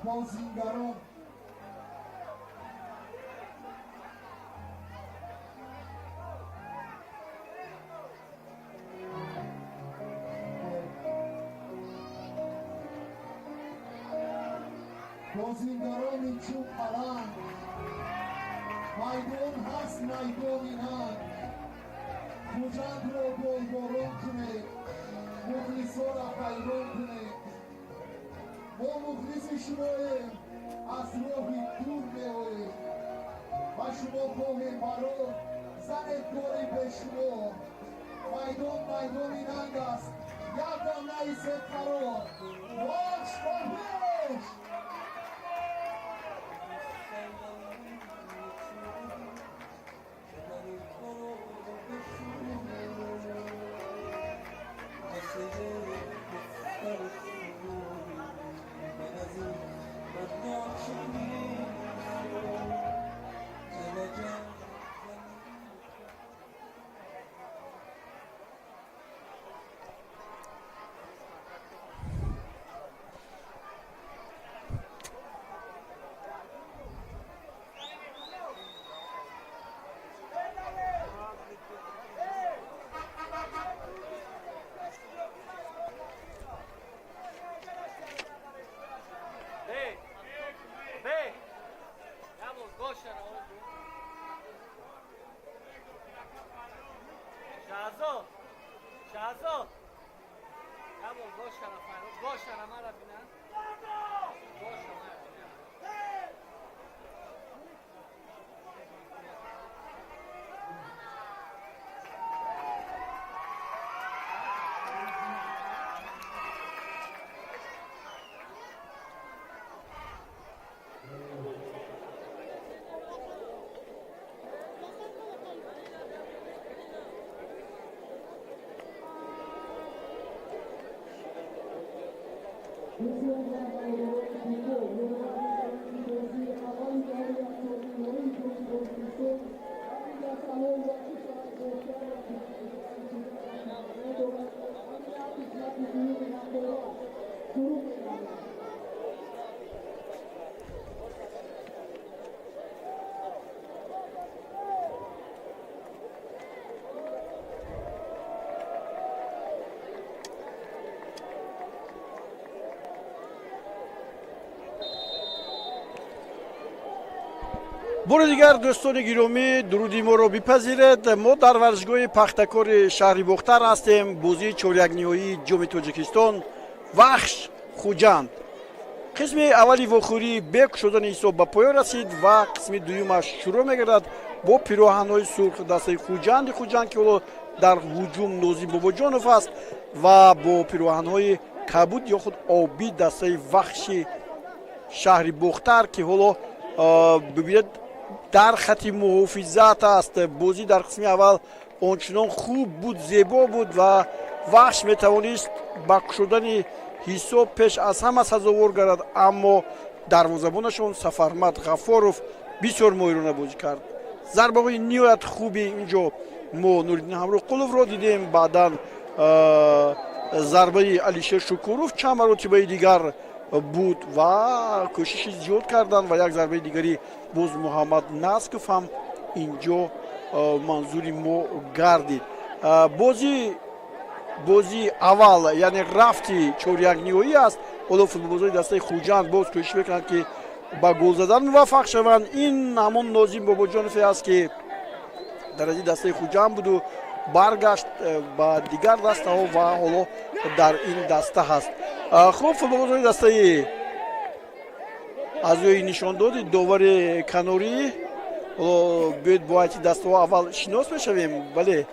بازیگران بازیگران چوب پلنگ میدان هست میدان اینند خوجند را گلباران کنید مخلصا را حیران کنید ما مخلص شماییم از راهی دور میآییم و شما خواهیم برای زنت داریم به شما میدان اینند است یک دم نیست قرار واش بهش شهزاد همون باش کنم من رفینم باش کنم بار دیگر دوستان گرامی درودی ما رو بپذیرید. ما در ورزشگاه پختکار شهر بختر هستیم. بازی چهارک نهایی جام تاجیکستان وخش خوجند قسم اولی واخوری بک شدن حساب به پایان رسید و قسم دویمش شروع میگردد با پیراهن‌های سرخ دسته خوجند که در هجوم نوزی باباجانوف است و با پیراهن‌های کبود یا خود آبی دسته وخش شهر بختر که حالا ببینید در خط محافظت است. بازی در قسم اول آنچنان خوب بود، زیبا بود و وخش میتوانست با شدن حساب پیش از همه سزاوار گردد، اما دروازه‌بانشون سفرمت غفاروف بسیار ماهرانه بازی کرد. ضربه‌های نهایت خوبی اینجا ما نورالدین همراقلوف را دیدیم، بعداً ضربه علیشیر شکوروف چند مرتبه دیگر بود و کوشش زیاد کردن و یک ضربه دیگری باز محمد نسکوف هم اینجا منظوری ما گردید. بازی اول یعنی رفتی چهارک نهایی است. حالا فوتبالبازای دسته خوجند باز کوشش میکنند که با گل زدن موفق شوند. این همون نازیم باباجانوف است که در از دسته خوجند بود و برگشت با دیگر دسته ها و حالا در این دسته هست. خوب فوتبالبازای دسته از روی نشان داد داور کناری باید با دسته ها اول شناس بشویم، ولی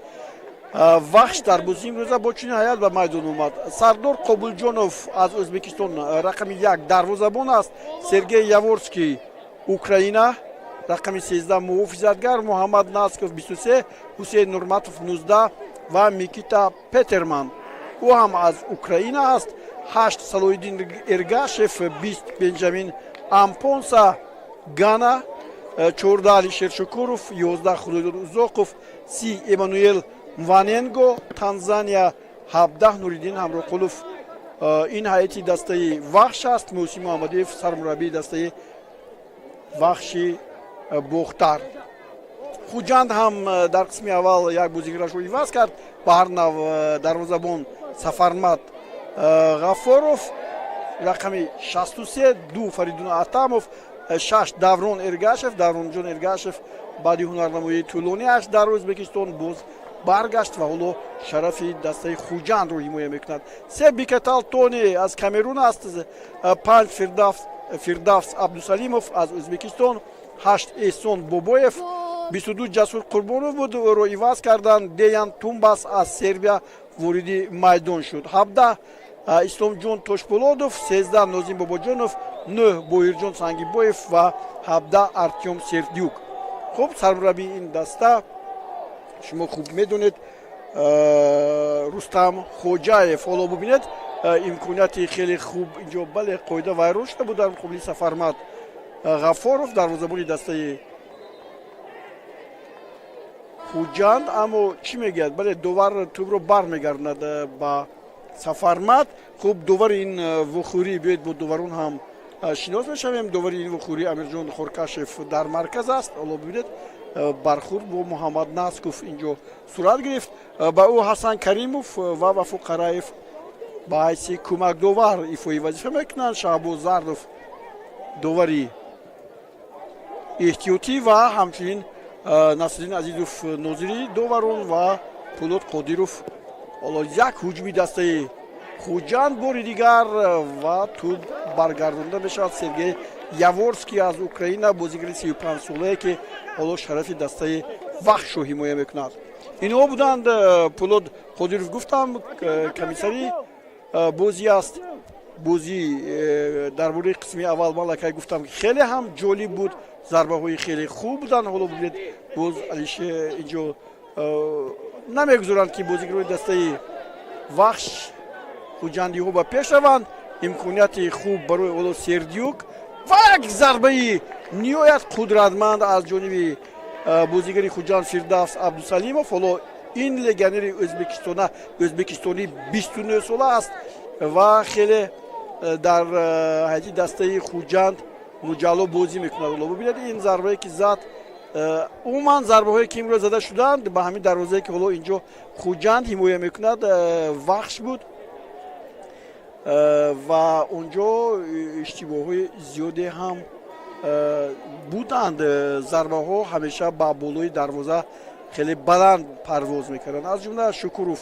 وخش در بازی امروزه با چنین حیات به میدان اومد. سردار قابولجانوف از ازبکستان رقم 1 دروازه‌بان است. سرگئی یاورسکی اوکراینا رقم 13 محافظتگر، محمد نسکوف 23، حسین نورماتوف 19 و میکیتا پترمن او هم از اوکراینا است. 8 صلاح‌الدین ارگاشف، 20 بنجامین امپونسا گانا، 14 علیشیر شکوروف، 11 خدایداد اوزاقوف، 30 امانوئل Мваненго Танзания 17 Нуриддин Ҳамроқулов ин ҳайати дастаи вахш аст. Мусим Муҳаммадиев сармураббии дастаи вахши бохтар. Хуҷанд ҳам дар қисми аввал як бозигарашро иваз кард. Ба ҳар нав дарвозабон Сафармат Ғафоров рақами 63, 2 Фаридун Атамов, 6 Даврон Эргашев, Давронҷон Эргашев баъди ҳунарнамоии тӯлониаш дар Ӯзбекистон боз баргашт ва ҳоло шарафи дастаи Хуҷандро ҳимоя мекунад. 3 Бикатал Тони аз Камерун аст, 5 Фирдавс Абдусалимов аз Ӯзбекистон, 8 Эҳсон Бобоев, 22 Ҷасур Қурбонов буд, ӯро иваз карданд. Деян Тумбас аз Сербия вориди майдон шуд. 17 Исломҷон Тошпулодов, 13 Нозим Бобоҷонов, 9 Боирҷон Сангибоев ва 17 Артём Сердюк. хуб, сармураббии ин даста шумо хуб медонед Рустам Хоҷаев. ҳоло бубинед имконияти хеле хуб инҷо бале қоида вайрон шуда буд дар муқобили Сафармат Ғафоров дарвозабони дастаи Хуҷанд. аммо чӣ мегӯяд, бале довар тӯбро бармегардонад ба Сафармат. хуб, довари ин вухӯрӣ биёед бо доварон ҳам шинос мешавем. довари ин вухӯрӣ Амирҷон Хоркашев дар марказ аст. ҳоло бибинед бархурд бо Муҳаммад Насков инҷо сурат гирифт. ба ӯ Ҳасан Каримов ва Вафо Қараев ба ҳайси кӯмакдовар ифои вазифа мекунанд. Шаҳбоз Зардов довари эҳтиётӣ ва ҳамчунин Насриддин Азизов нозири доварон ва Пулот Қодиров. ҳоло як ҳуҷуми дастаи Хуҷанд бори дигар ва тӯб баргардонда мешавад. Сергей Яворский аз Украина, бозигари 35 солае ки ҳоло шарафи дастаи вахшро ҳимоя мекунад. инҳо буданд. Пулот Қодиров гуфтам комиссари бозӣ аст. бозӣ дар бораи қисми аввал малакай гуфтам ки хеле ҳам ҷолиб буд. зарбаҳои хеле хуб буданд. ҳоло бубинед боз алише инҷо намегузоранд ки бозигарони дастаи вахш хуҷандиҳо ба пеш раванд. имконияти хуб барои ҳоло Сердюк ва як зарбаи ниҳоят қудратманд аз ҷониби бозигари Хуҷанд Фирдавс Абдусалимов. ҳоло ин легионери ӯзбекистони 29 сола аст ва хеле дар ҳайати дастаи Хуҷанд муҷалло бозӣ мекунад. ҳоло бубинед ин зарбае ки зад, умуман зарбаҳое ки имрӯз зада шуданд ба ҳамин дарвозае ки ҳоло инҷо Хуҷанд ҳимоя мекунад вахш буд ва онҷо иштибоҳҳои зиёде ҳам буданд. зарбаҳо ҳамеша ба болои дарвоза хеле баланд парвоз мекарданд. аз ҷумла Шукуров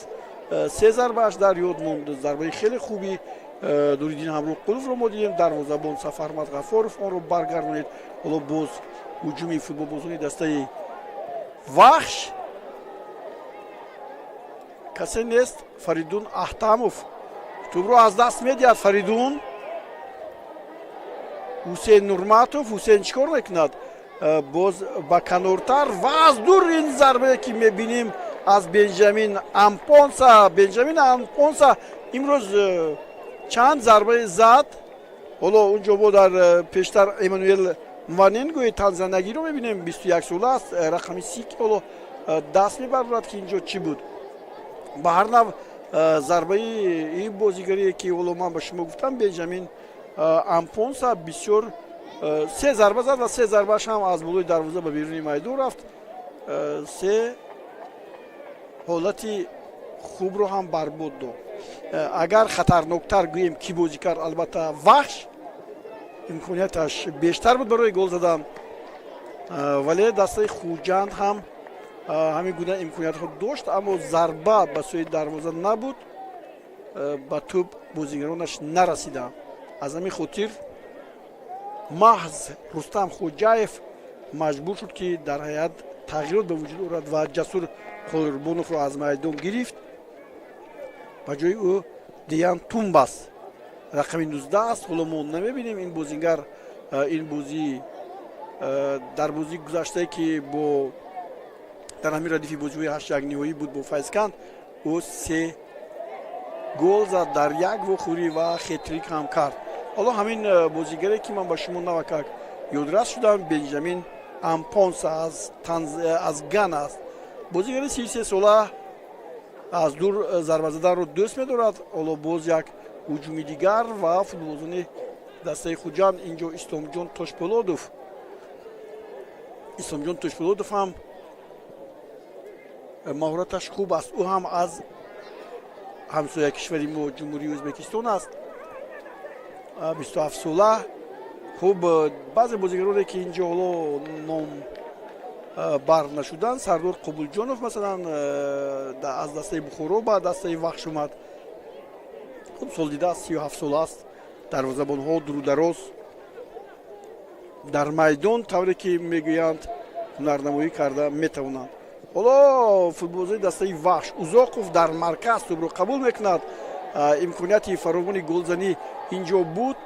3 зарбааш дар ёд монд. зарбаи хеле хуби Нуриддин Ҳамроқуловро мо дидем. дарвозабон Сафармат Ғафоров онро баргардонид. ҳоло боз ҳуҷуми футболбозони дастаи вахш касе нест. Фаридун Аҳтамов тӯбро аз даст медиҳад. Фаридун Ҳусейн Нурматов. Ҳусейн чӣ кор мекунад? боз ба канортар ва аз дур ин зарбае ки мебинем аз Бенҷамин Ампонса. Бенҷамин Ампонса имрӯз чанд зарбае зад. ҳоло унҷо бо дар пештар Эммануэл Мваненгои танзаниягиро мебинем. 21 сола аст. рақами 30 ҳоло даст мебардорад ки инҷо чӣ буд. ба ҳар нав зарбаи ин бозигарие ки ҳоло ман ба шумо гуфтам Бенҷамин Ампонса бисёр 3 зарба зад ва 3 зарбааш ҳам аз болои дарвоза ба беруни майдон рафт. 3 ҳолати хубро ҳам барбод дод. агар хатарноктар гӯем ки бозӣ кард, албатта вахш имконияташ бештар буд барои гол задан, вале дастаи Хуҷанд ҳам ҳамин гуна имкониятҳо дошт, аммо зарба ба сӯи дарвоза набуд, ба тӯб бозигаронаш нарасиданд. аз ҳамин хотир маҳз Рустам Хоҷаев маҷбур шуд ки дар ҳайат тағйирот ба вуҷуд орад ва Ҷасур Қурбоновро аз майдон гирифт. ба ҷои ӯ Деян Тумбас рақами 19 аст. ҳоло мо намебинем ин бозингар ин бозӣ дар бозии гузаштае ки бо дар ҳамин радифи бозиҳои 8-1 ниҳоӣ буд бо Файзканд, ӯ 3 гол зад, дар як вохӯрӣ ва хетрик ҳам кард. ҳоло ҳамин бозигаре ки ман ба шумо навакак ёдрас шудам, Бенҷамин Ампонса аз Гана аст. бозигари 33 сола аз дур зарбазаданро дӯст медорад. ҳоло боз як ҳуҷуми дигар ва футболбозони дастаи хуҷанд инҷо исломҷон тошполодов. исломҷон тошполодов ҳам маҳораташ хуб аст. ӯ ҳам аз ҳамсояи кишвари мо ҷумҳурии ӯзбекистон аст. 27 сола. хуб баъзе бозигароне ки инҷо ҳоло ном бар нашуданд, сардор қобулҷонов масалан аз дастаи бухоро ба дастаи вахш омад. хуб сол дида 37 сола аст. дарвозабонҳо дурудароз дар майдон тавре ки мегӯянд ҳунарнамоӣ карда метавонанд. ҳоло футболбозии дастаи вахш Узоқов дар марказ тӯбро қабул мекунад. имконияти фаровони голзанӣ инҷо буд,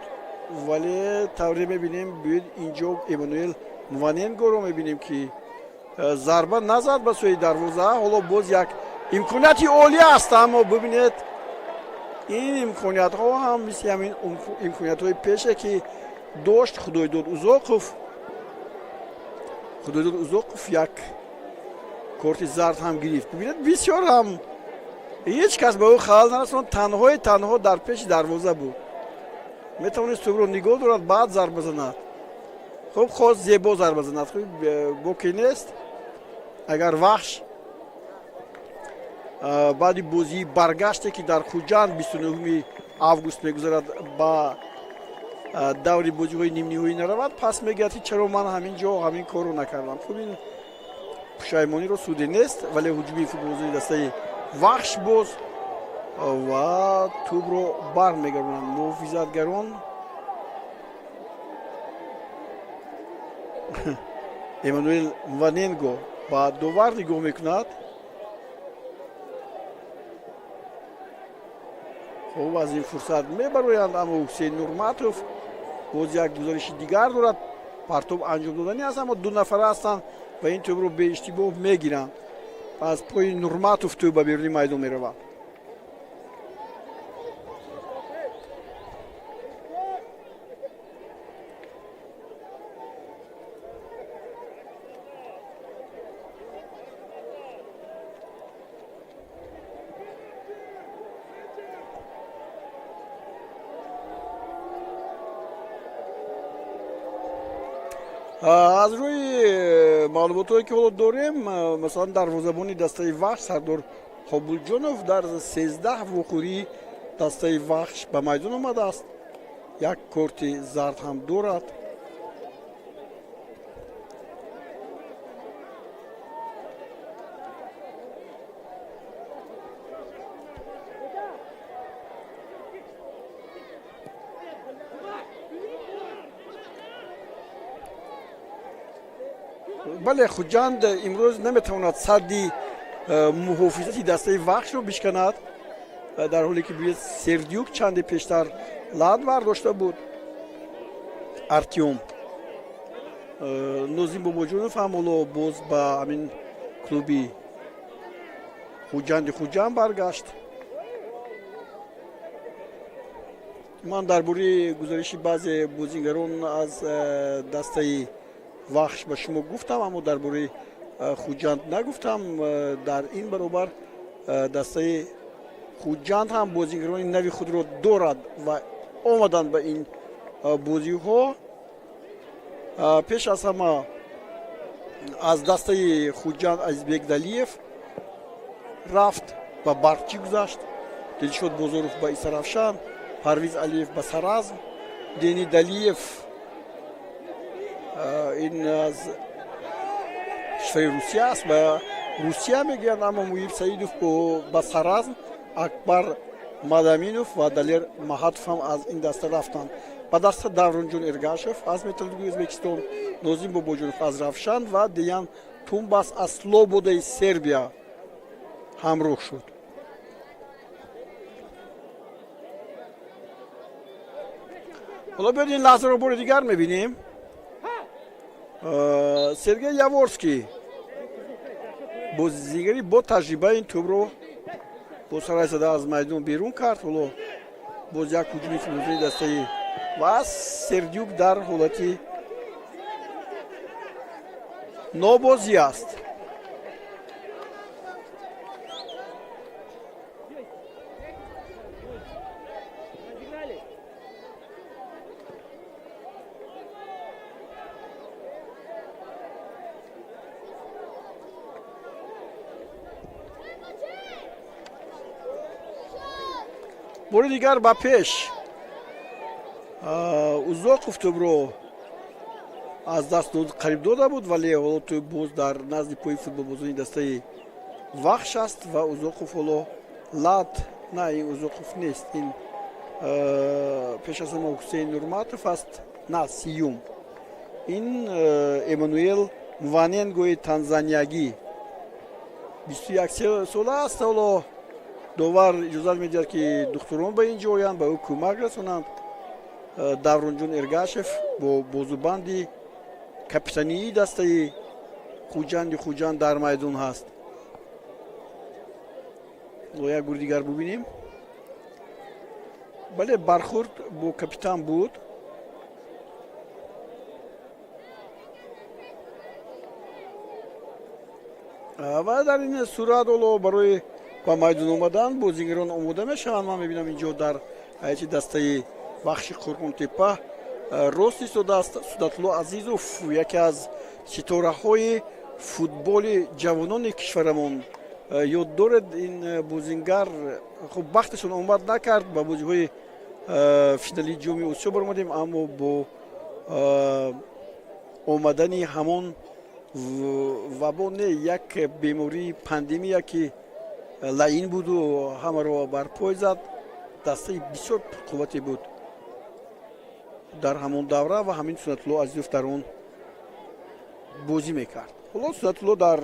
вале тавре мебинем биёед инҷо Эммануэл Мваненгоро мебинем ки зарба назад ба сӯи дарвоза. ҳоло боз як имконияти олӣ аст, аммо бибинед ин имкониятҳо ҳам мисли ҳамин имкониятҳои пеше ки дошт Худойдод Узоқов як корти зард ҳам гирифт. бибинед бисёр ҳам ҳеҷ кас ба ӯ халал нарасонд, танҳо дар пеши дарвоза буд. метавонист тӯбро нигоҳ дорад, баъд зарба занад. хуб хост зебо зарба занад. боке нест. агар вахш баъди бозии баргаште ки дар хуҷанд 29 август мегузарад ба даври бозиҳои нимниҳоӣ наравад, пас мегӯяд чаро ман ҳамин ҷо ҳамин корро накардам. хуб ин пушаймониро суде нест, вале ҳуҷуми футболбозии дастаи вахш боз ва тӯбро бар мегаронанд муҳофизатгарон. Эммануэл Мваненго ба довар нигоҳ мекунад. хуб аз ин фурсат мебароянд, аммо Ҳусейн Нурматов боз як гузариши дигар дорад. партоб анҷом додани аст, аммо ду нафара ҳастанд ва ин тӯбро беиштибоҳ мегиранд. аз пои Нурматов тӯб ба беруни майдон меравад. аз рӯи маълумотое ки ҳоло дорем, масалан дарвозабони дастаи вахш Сардор Қобулҷонов дар 13 вохӯрии дастаи вахш ба майдон омадааст. як корти зард ҳам дорад. бале хуҷанд имрӯз наметавонад садди муҳофизати дастаи вахшро бишканад, дар ҳоле ки биёед Сердюк чанде пештар лаҳд бардошта буд. Артём Нозим Бобоҷонов ҳам ҳоло боз ба ҳамин клуби хуҷанди хуҷанд баргашт. ман дар бораи гузариши баъзе бозигарон аз дастаи вахш ба шумо гуфтам, аммо дар бораи хуҷанд нагуфтам. дар ин баробар дастаи хуҷанд ҳам бозигарони нави худро дорад ва омаданд ба ин бозиҳо. пеш аз ҳама аз дастаи хуҷанд Азизбек Далиев рафт ба Барчи гузашт, Дилшод Бозоров ба Исаравшан, Парвиз Алиев ба Саразм, Дени Далиев ин аз кишвари Русия аст, ба Русия мегӯянд, аммо Муҳиб Саидов ба Саразм, Акбар Мадаминов ва Далер Маҳатов ҳам аз ин даста рафтанд. ба даста Давронҷон Эргашев аз Металлургии Ӯзбекистон, Нозим Бобоҷонов аз Равшан ва Деян Тумбас аз Слободаи Сербия ҳамроҳ шуд. ҳоло биёед ин лаҳзаро бори дигар мебинем. Сергей Яворский бозигари бо таҷриба ин тӯбро бо сарай зада аз майдон берун кард. ҳоло боз як ҳуҷуми футболии дастаи ва Сердюк дар ҳолати нобозӣ аст. бори дигар ба пеш узоқов тӯбро аз даст қариб дода буд, вале ҳоло тӯб боз дар назди пои футболбозони дастаи вахш аст ва узоқов ҳоло лад на ин узоқов нест, ин пеш аз ҳама ҳусейн нурматов аст, на сиюм ин эммануэл мваненгои танзаниягӣ 21 сола аст. ҳоло довар иҷозат медиҳад ки духтурон ба ин ҷо оянд, ба ӯ кӯмак расонанд. давронҷон эргашев бо бозубанди капитании дастаи хуҷанд дар майдон ҳаст. як гури дигар бубинем. бале бархӯрд бо капитан буд. ва дар ин сурат ҳоло барои ба майдон омадан бозигарон омода мешаванд. ман мебинам инҷо дар ҳайати дастаи бахши қурғонтепа рост истодааст Судатулло Азизов, яке аз ситораҳои футболи ҷавонони кишварамон. ёд доред ин бозингар хуб бахташон омад накард, ба бозиҳои финалии ҷоми осиё баромадем, аммо бо омадани ҳамон вабо не як бемории пандемия ки лаин буду ҳамаро бар пой зад, дастаи бисёр қуввате буд дар ҳамон давра ва ҳамин Судатулло Азизов дар он бозӣ мекард. ҳоло Судатулло дар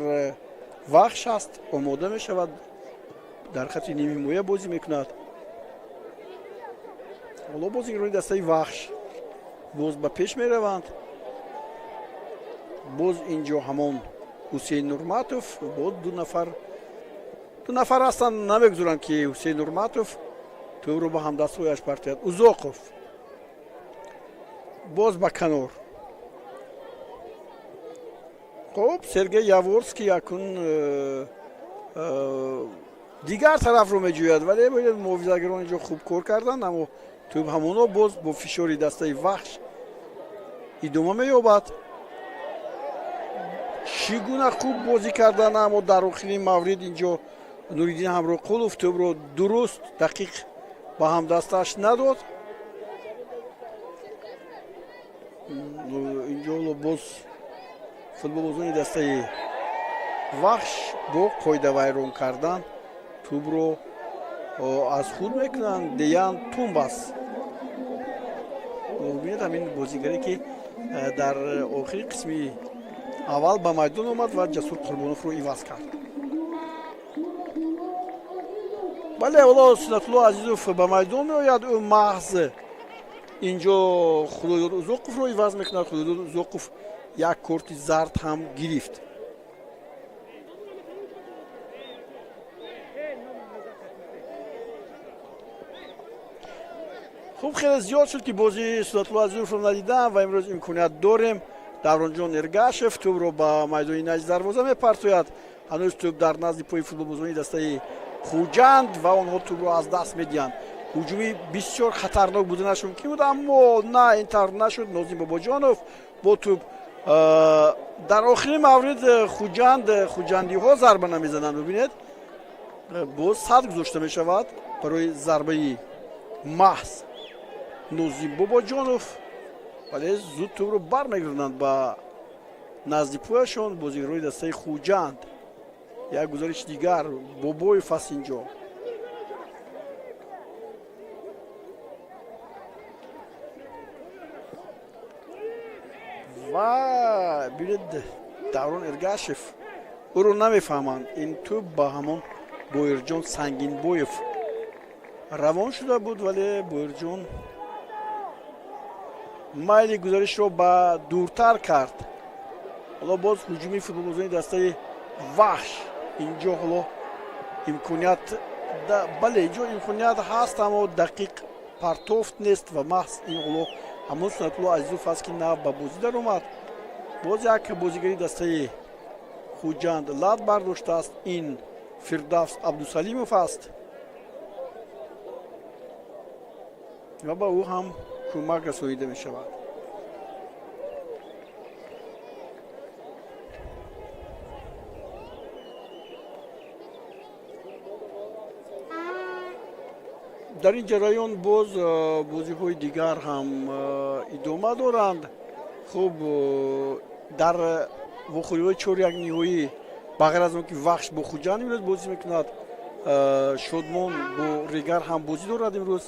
вахш аст, омода мешавад, дар хати ними ҳимоя бозӣ мекунад. ҳоло бозигарони дастаи вахш боз ба пеш мераванд. боз инҷо ҳамон ҳусейн нурматов бо ду нафар ҳастанд, намегузоранд ки ҳусейн нурматов тӯро ба ҳамдастҳояш партояд. узоқов боз ба канор. хуб, Сергей Яворский якун дигар тарафро меҷӯяд, вале муҳофизагарон инҷо хуб кор карданд, аммо тӯб ҳамоно боз бо фишори дастаи вахш идома меёбад. чӣ гуна хуб бозӣ карданд, аммо дар охирин маврид инҷо Нуриддин Ҳамроқулов тӯбро дуруст дақиқ ба ҳамдасташ надод. инҷо боз футболбозони дастаи вахш бо қоидавайрон кардан тӯбро аз худ мекунанд. Деян Тумбас бинед ҳамин бозигаре ки дар охири қисми аввал ба майдон омад ва Ҷасур Қурбоновро иваз кард. бале ҳоло Судатулло Азизов ба майдон меояд. ӯ маҳз инҷо Худоёд Узоқовро иваз мекунад. Худоёд Узоқов як корти зард ҳам гирифт. хуб, хеле зиёд шуд ки бозии Судатулло Азизовро надидам ва имрӯз имконият дорем. Давронҷон Эргашев тӯбро ба майдони назди дарвоза мепартояд. ҳанӯз тӯб дар назди пои футболбозони дастаи хуҷанд ва онҳо тӯбро аз даст медиҳанд. ҳуҷуми бисёр хатарнок буданаш мумкин буд, аммо на ин тавр нашуд. Нозим Бобоҷонов бо тӯб дар охирин маврид хуҷандиҳо зарба намезананд. бибинед, боз сад гузошта мешавад барои зарбаи маҳз. Нозим Бобоҷонов вале зуд тӯбро бармегардонанд ба назди пӯяшон бозигарони дастаи хуҷанд. як гузариши дигар Бобоев аст инҷо. ва бинед Даврон Эргашев ӯро намефаҳманд. ин тӯб ба ҳамон Боирҷон Сангинбоев равон шуда буд, вале Боирҷон майли гузаришро ба дуртар кард. ҳоло боз ҳуҷуми футболбозони дастаи вахш инҷо ҳоло имконият бале инҷо имконият ҳаст, аммо дақиқ партофт нест ва маҳз ин ҳоло ҳамон Судатулло Азизов аст ки нав ба бозӣ даромад. боз як бозигари дастаи хуҷанд лад бардоштааст. ин Фирдавс Абдусалимов аст ва ба ӯ ҳам кӯмак расонида мешавад. дар ин ҷараён боз бозиҳои дигар ҳам идома доранд. хуб дар вохӯриҳои 4-1 ниҳоӣ ба ғайр аз он ки вахш бо хуҷанд имрӯз бозӣ мекунад, шодмон бо регар ҳам бозӣ дорад имрӯз.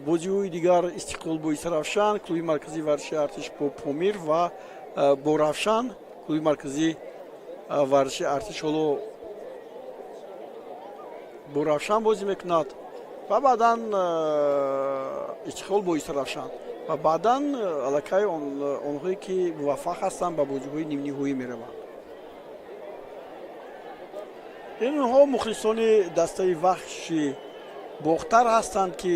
бозиҳои дигар истиқлол бо исаравшан, клуби марказии варзиши артиш бо помир ва бо равшан, клуби марказии варзиши артиш ҳоло бо равшан бозӣ мекунад ва баъдан истиқлол бо исаравшан ва баъдан аллакай онҳое ки муваффақ ҳастанд ба бозиҳои нимниҳоӣ мераванд. инҳо мухлисони дастаи вахши бохтар ҳастанд ки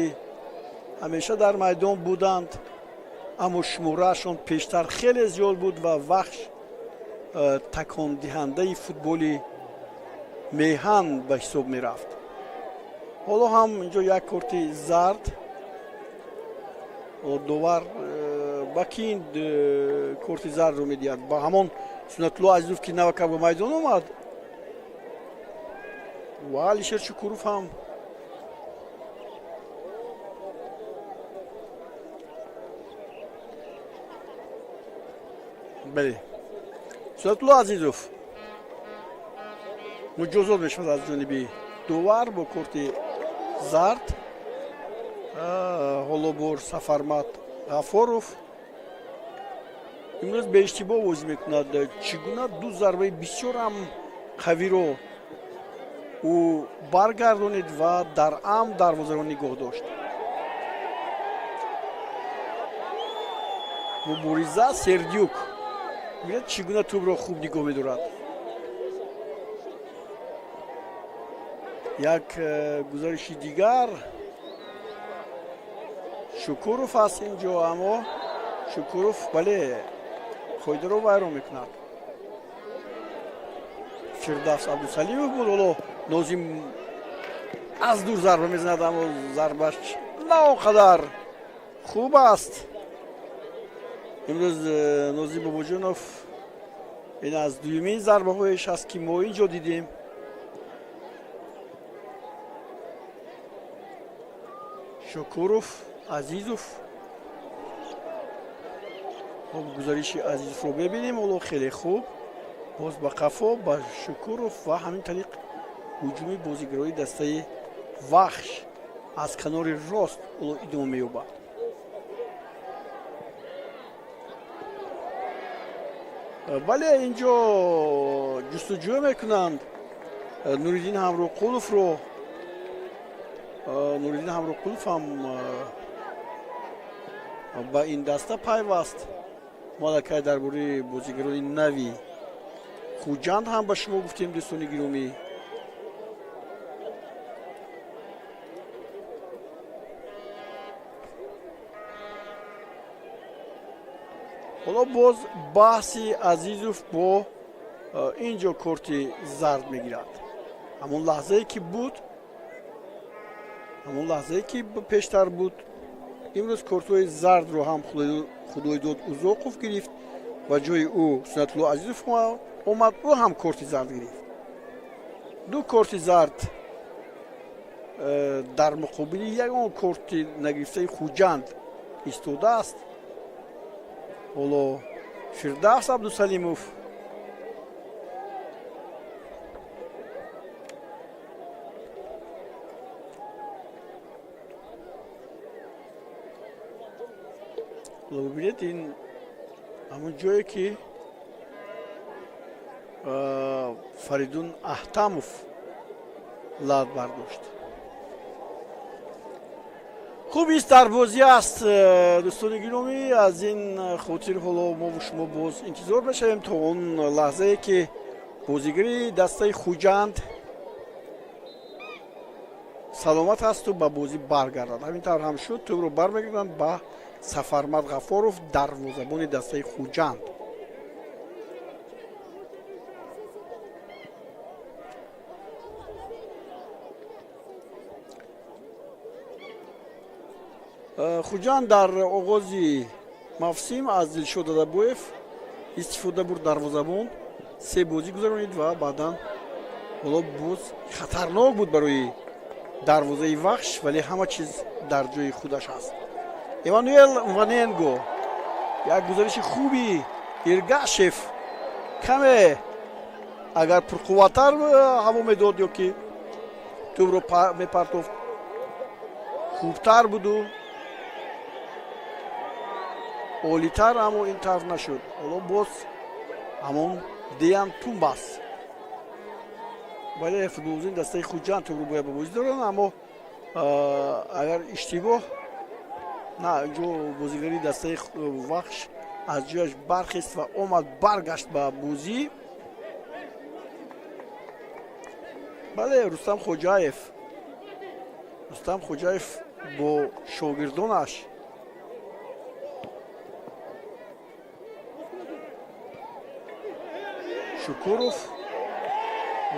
ҳамеша дар майдон буданд, аммо шумораашон пештар хеле зиёд буд ва вахш такондиҳандаи футболи меҳан ба ҳисоб мерафт. ҳоло ҳам инҷо як корти зард довар ба кин корти зардро медиҳад, ба ҳамон Сунатулло Азизов ки навака ба майдон омад ва Алишер Шукуров ҳам бале Сунатулло Азизов муҷозот мешавад аз ҷониби довар бо корти зард. ҳоло бор Сафармат Ғафоров имрӯз беиштибоҳ бозӣ мекунад. Чӣ гуна ду зарбаи бисёр ҳам қавиро ӯ баргардонид ва дар амн дарвозаро нигоҳ дошт. мубориза Сердюк бинед чӣ гуна тӯбро хуб нигоҳ медорад. як гузариши дигар Шукуров аст инҷо, аммо Шукуров бале қоидаро вайрон мекунад. Фирдавс Абдусалимов буд, ҳоло Нозим аз дур зарба мезанад, аммо зарбаш на он қадар хуб аст. имрӯз Нозим Бобоҷонов ин аз дуюмин зарбаҳояш аст ки мо инҷо дидем. Шукуров, Азизов. гузариши Азизовро бебинем. ҳоло хеле хуб боз ба қафо ба Шукуров ва ҳамин тариқ ҳуҷуми бозигарои дастаи вахш аз канори рост ҳоло идома меёбад. бале инҷо ҷустуҷӯ мекунанд Нуриддин Ҳамроқуловро. Нуриддин Ҳамроқулов ҳам ба ин даста пайваст. малакай дар бораи бозигарони нави хуҷанд ҳам ба шумо гуфтем дӯстони гиромӣ. ҳоло боз баҳси Азизов бо инҷо корти зард мегирад. ҳамон лаҳзае ки пештар буд, имрӯз кортҳои зардро ҳам Худоидод Узоқов гирифт ва ҷои ӯ Сунатулло Азизов омад, ӯ ҳам корти зард гирифт. ду корти зард дар муқобили ягон корти нагирифтаи хуҷанд истодааст. ҳоло Фирдавс Абдусалимов бибинед, ин ҳамон ҷое ки Фаридун Аҳтамов лад бардошт. хуб ист дар бозӣ аст дӯстони гиромӣ. аз ин хотир ҳоло мо шумо боз интизор мешавем то он лаҳзае ки бозигари дастаи хуҷанд саломат асту ба бозӣ баргардад. ҳамин тавр ҳам шуд. тӯбро бармегарданд ба Сафармат Ғафоров, дарвозабони дастаи хуҷанд. хуҷанд дар оғози мавсим аз Дилшод Дадабоев истифода бурд. дарвозабон се бозӣ гузаронид ва баъдан ҳоло боз хатарнок буд барои дарвозаи вахш, вале ҳама чиз дар ҷои худаш аст. Эммануэл Ваненго, як гузариши хуби Иргашев, каме агар пурқувваттар ҳаво медод ё ки тӯбро мепартофт, хубтар буду, олитар, аммо ин тавр нашуд. ҳоло боз ҳамон Деян Тумбас, вале футболбозии дастаи Хуҷанд тӯбро бояд ба бозӣ доранд, аммо агар иштибоҳ на инҷо бозигари дастаи вахш аз ҷояш бархест ва омад баргашт ба бозӣ. бале Рустам Хоҷаев бо шогирдонаш Шукуров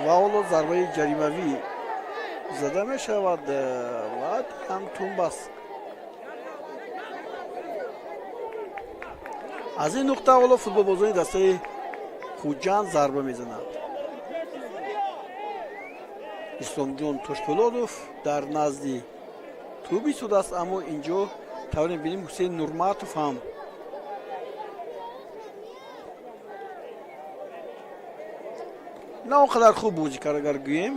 ва ҳоло зарбаи ҷаримавӣ зада мешавад ва ҳам Тумбас. аз ин нуқта ҳоло футболбозони дастаи Хуҷанд зарба мезананд. исломҷон Тошпӯлодов дар назди тӯб истодааст, аммо инҷо тавонем бинем Ҳусейн Нурматов ҳам на он қадар хуб бозӣ кард. агар гӯем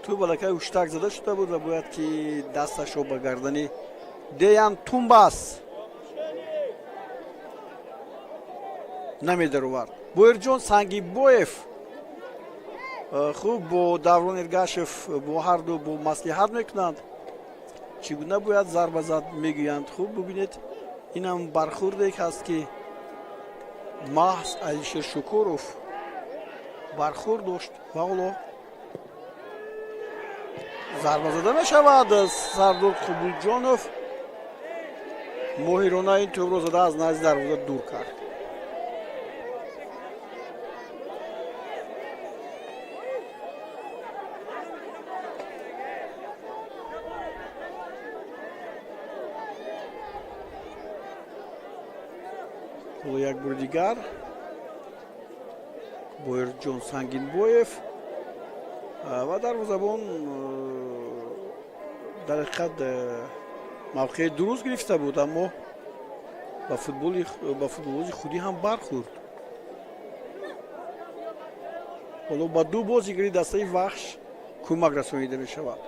тӯб аллакай уштак зада шуда буд ва бояд ки дасташро ба гардани Деян Тумбас намедаровард. Боирҷон Сангибоев хуб бо Даврон Иргашев бо ҳарду бо маслиҳат мекунанд, чӣ гуна бояд зарба зад мегӯянд. хуб бубинед, инам бархӯрде ҳаст ки маҳз Алишер Шукуров бархӯрд дошт ва ҳоло зарба зада мешавад. Сардор Қубулҷонов моҳирона ин тӯбро зада аз назди дарвоза дур кард. ҳоло як бори дигар Боирҷон Сангинбоев ва дарвозабон дар ҳақиқат мавқеи дуруст гирифта буд, аммо ба футболбози худӣ ҳам бархӯрд. ҳоло ба ду бозигари дастаи вахш кӯмак расонида мешавад.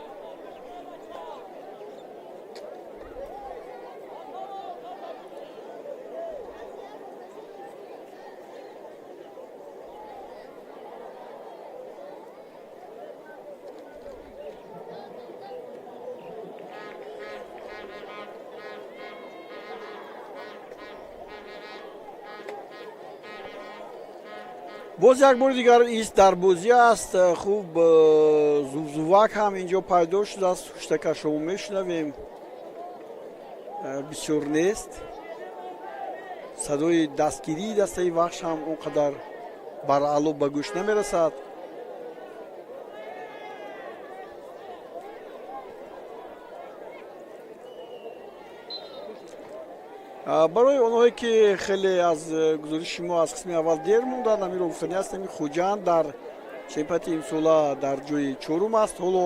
боз як бори дигар ист дар бозӣ аст. хуб зувзувак ҳам инҷо пайдо шудааст. хуштакашомо мешунавем, бисёр нест. садои дастгирии дастаи вахш ҳам он қадар баръало ба гӯш намерасад. барои онҳое ки хеле аз гузориши мо аз қисми аввал дер монданд, амиро гуфтанӣ ҳастем ки Хуҷанд дар чемпионати имсола дар ҷои чорум аст, ҳоло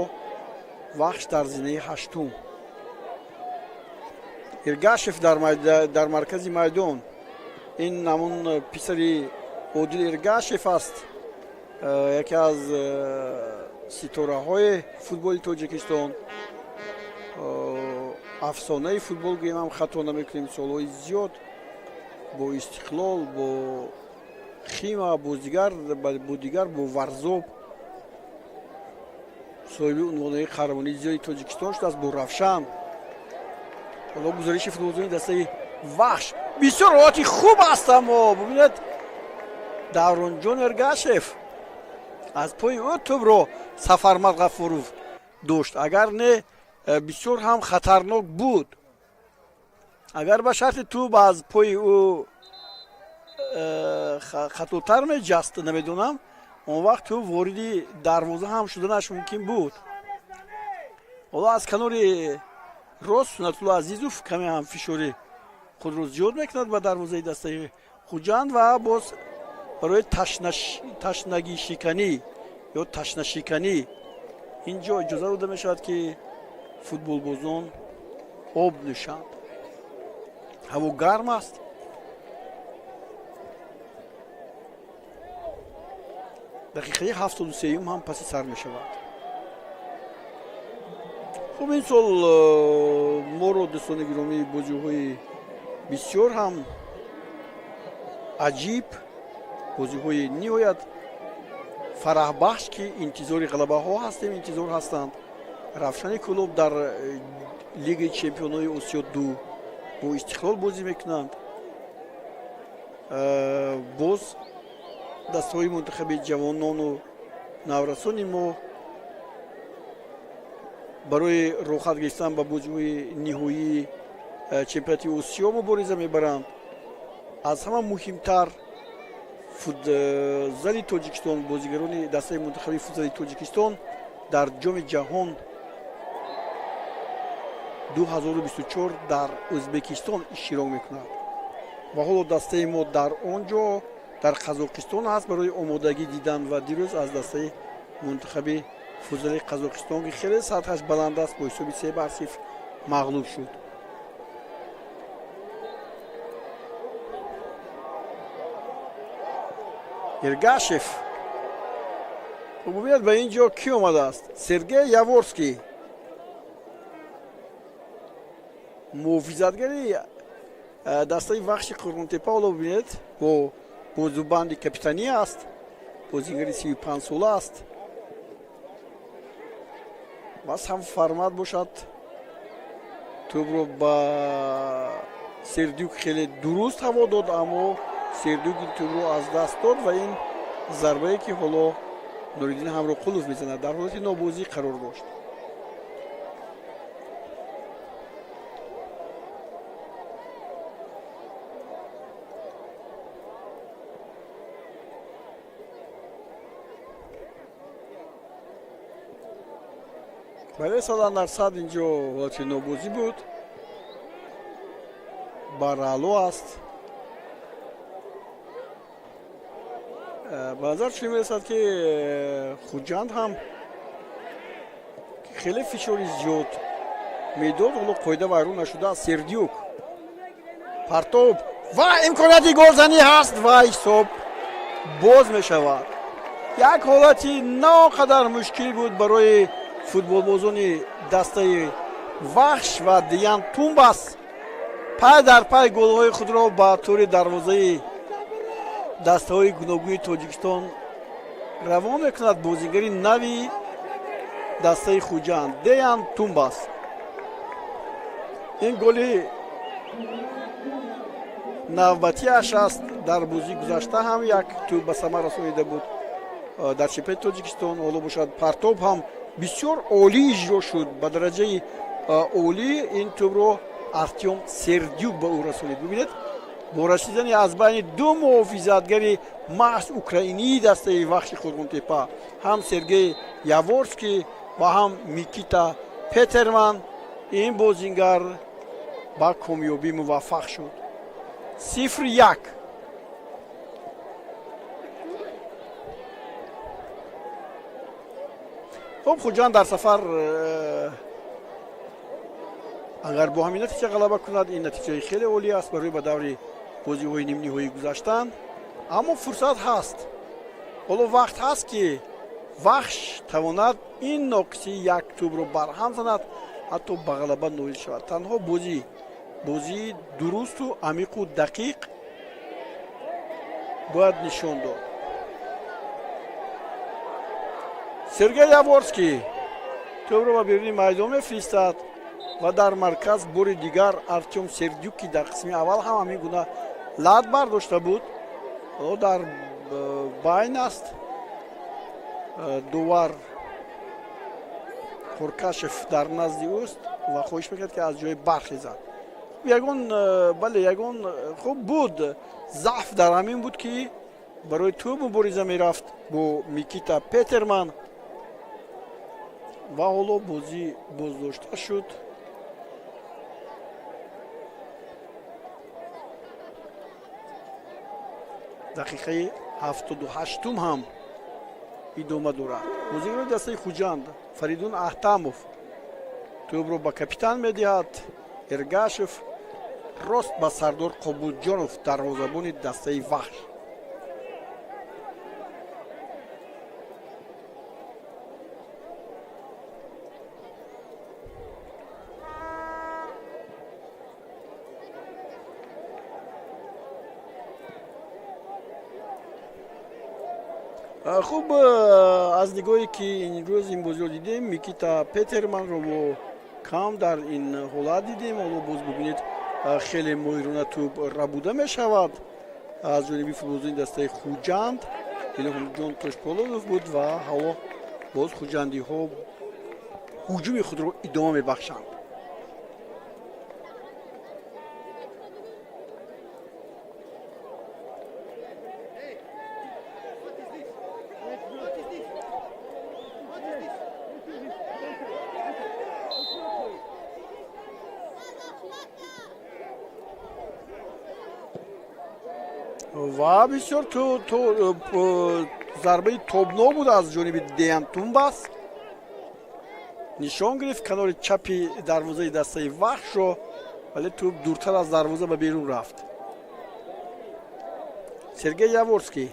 вахш дар зинаи ҳаштум. Иргашев дар маркази майдон, ин ҳамон писари Одил Иргашев аст, яке аз ситораҳои футболи Тоҷикистон, афсонаи футбол гӯем, ҳам хато намекунем. солҳои зиёд бо Истиқлол, бо Хима, бо дигар бо Варзоб соҳиби унвонҳои қаҳрамонии зиёди Тоҷикистон шудааст, бо Равшан. ҳоло гузариши футболбозони дастаи вахш бисёр ҳолати хуб аст, аммо бубинед Давронҷон Эргашев аз пои ӯ тӯбро Сафармат Ғафуров дошт. агар не бисёр ҳам хатарнок буд. агар ба шарти тӯб аз пои ӯ хатотар меҷаст, намедонам, он вақт тӯб вориди дарвоза ҳам шуданаш мумкин буд. ҳоло аз канори рост Сунатулло Азизов каме ҳам фишори худро зиёд мекунад ба дарвозаи дастаи Хуҷанд ва боз барои ташнагишиканӣ ё ташнашиканӣ инҷо иҷоза дода мешавад ки футболбозон об нӯшанд. ҳаво гарм аст. дақиқаи 73 ҳам паси сар мешавад. хуб ин сол моро дӯстони гиромӣ бозиҳои бисёр ҳам аҷиб, бозиҳои ниҳоят фараҳбахш ки интизори ғалабаҳо ҳастем, интизор ҳастанд. равшани кӯлоб дар лигаи чемпионҳои осиё 2 бо истиқлол бозӣ мекунанд. боз дастаҳои мунтахаби ҷавонону наврасони мо барои рохат гирифтан ба бозиҳои ниҳоии чемпионати осиё мубориза мебаранд. аз ҳама муҳимтар футзали тоҷикистон, бозигарони дастаи мунтахаби футзали тоҷикистон дар ҷоми ҷаҳон 2024 дар ӯзбекистон иштирок мекунад ва ҳоло дастаи мо дар он ҷо дар қазоқистон аст барои омодагӣ дидан ва дирӯз аз дастаи мунтахаби футзали қазоқистон ки хеле сатҳаш баланд аст бо ҳисоби 3-0 мағлуб шуд. Ергашев. Бубинед ба ин ҷо кӣ омадааст? Сергей Яворский. муҳофизатгари дастаи вахши Қурғонтепа ҳоло бубинед бо бозубанди капитанӣ аст. бозигари 35 сола аст. бас ҳам фармад бошад тӯбро ба Сердюк хеле дуруст ҳаво дод, аммо Сердюк ин тӯбро аз даст дод ва ин зарбае ки ҳоло Нуриддин Ҳамроқулов мезанад дар ҳолати нобозӣ қарор дошт. барои 100% инҷо ҳолати нобозӣ буд. барало аст. ба назар чунин мерасад ки хуҷанд ҳам хеле фишори зиёд медод, ҳоло қоида вайрон нашудааст. Сердюк партоб ва имконияти голзанӣ ҳаст ва ҳисоб боз мешавад. як ҳолати наоқадар мушкил буд барои футболбозони дастаи вахш ва Диян Тумбас пай дар пай голҳои худро ба тӯри дарвозаи дастаҳои гуногӯи Тоҷикистон равон мекунад. бозигари нави дастаи Хуҷанд Диян Тумбас. ин голи навбатиаш аст. дар бозии гузашта ҳам як тӯб ба самар расонида буд дар чемпионати Тоҷикистон. ҳоло бошад партоб ҳам бисёр олӣ иҷро шуд, ба дараҷаи олӣ ин тӯбро Артем Сердюк ба ӯ расонид. бибинед бо расидани аз байни ду муҳофизатгари маҳз украинии дастаи вахши Қурғонтепа, ҳам Сергей Яворский ва ҳам Микита Петерман, ин бозингар ба комёбӣ муваффақ шуд. 0-1. хуб хуҷанд дар сафар агар бо ҳамин натиҷа ғалаба кунад, ин натиҷаи хеле олӣ аст барои ба даври бозиҳои нимниҳоӣ гузаштан. аммо фурсат ҳаст. ҳоло вақт ҳаст ки вахш тавонад ин ноқиси як тӯбро барҳам занад, ҳатто ба ғалаба ноил шавад. танҳо бозии дурусту амиқу дақиқ бояд нишон дод. Сергей Яворский тӯбро ба беруни майдон мефиристад ва дар марказ бори дигар Артем Сердюк ки дар қисми аввал ҳам ҳамин гуна лад бардошта буд, ҳоло дар байн аст. дувар Хуркашев дар назди ӯст ва хоҳиш мекард ки аз ҷой бархезад. ягон хуб буд. заъф дар ҳамин буд ки барои тӯб мубориза мерафт бо Микита Петерман ва ҳоло бозӣ боздошта шуд. дақиқаи 78 ҳам идома дорад. бозигарони дастаи Хуҷанд Фаридун Ахтамов тӯбро ба капитан медиҳад. Эргашев рост ба Сардор Қобулҷонов, дарвозабони дастаи Вахш. хуб, аз нигоҳе ки имрӯз ин бозиро дидем, Микита Петерманро мо кам дар ин ҳолат дидем. ҳоло боз бубинед хеле моҳирона тӯб рабуда мешавад аз ҷониби футболбозони дастаи Хуҷанд. Илҳомҷон Тошполонов буд ва ҳало боз хуҷандиҳо ҳуҷуми худро идома мебахшанд. ва бисёр зарбаи тобнок буд аз ҷониби Деян Тумбас. нишон гирифт канори чапи дарвозаи дастаи Вахшро, вале тӯб дуртар аз дарвоза ба берун рафт. Сергей Яворский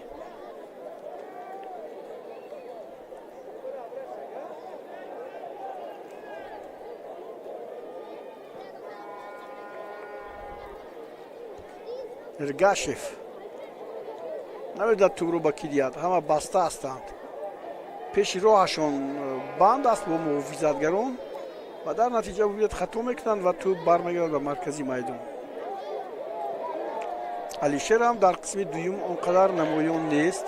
Эргашев намедонад тӯбро ба кӣ диҳад. ҳама баста ҳастанд. пеши роҳашон банд аст бо муҳофизатгарон ва дар натиҷа бубинед хато мекунанд ва тӯб бармегардад ба маркази майдон. Алишер ҳам дар қисми дуюм он қадар намоён нест.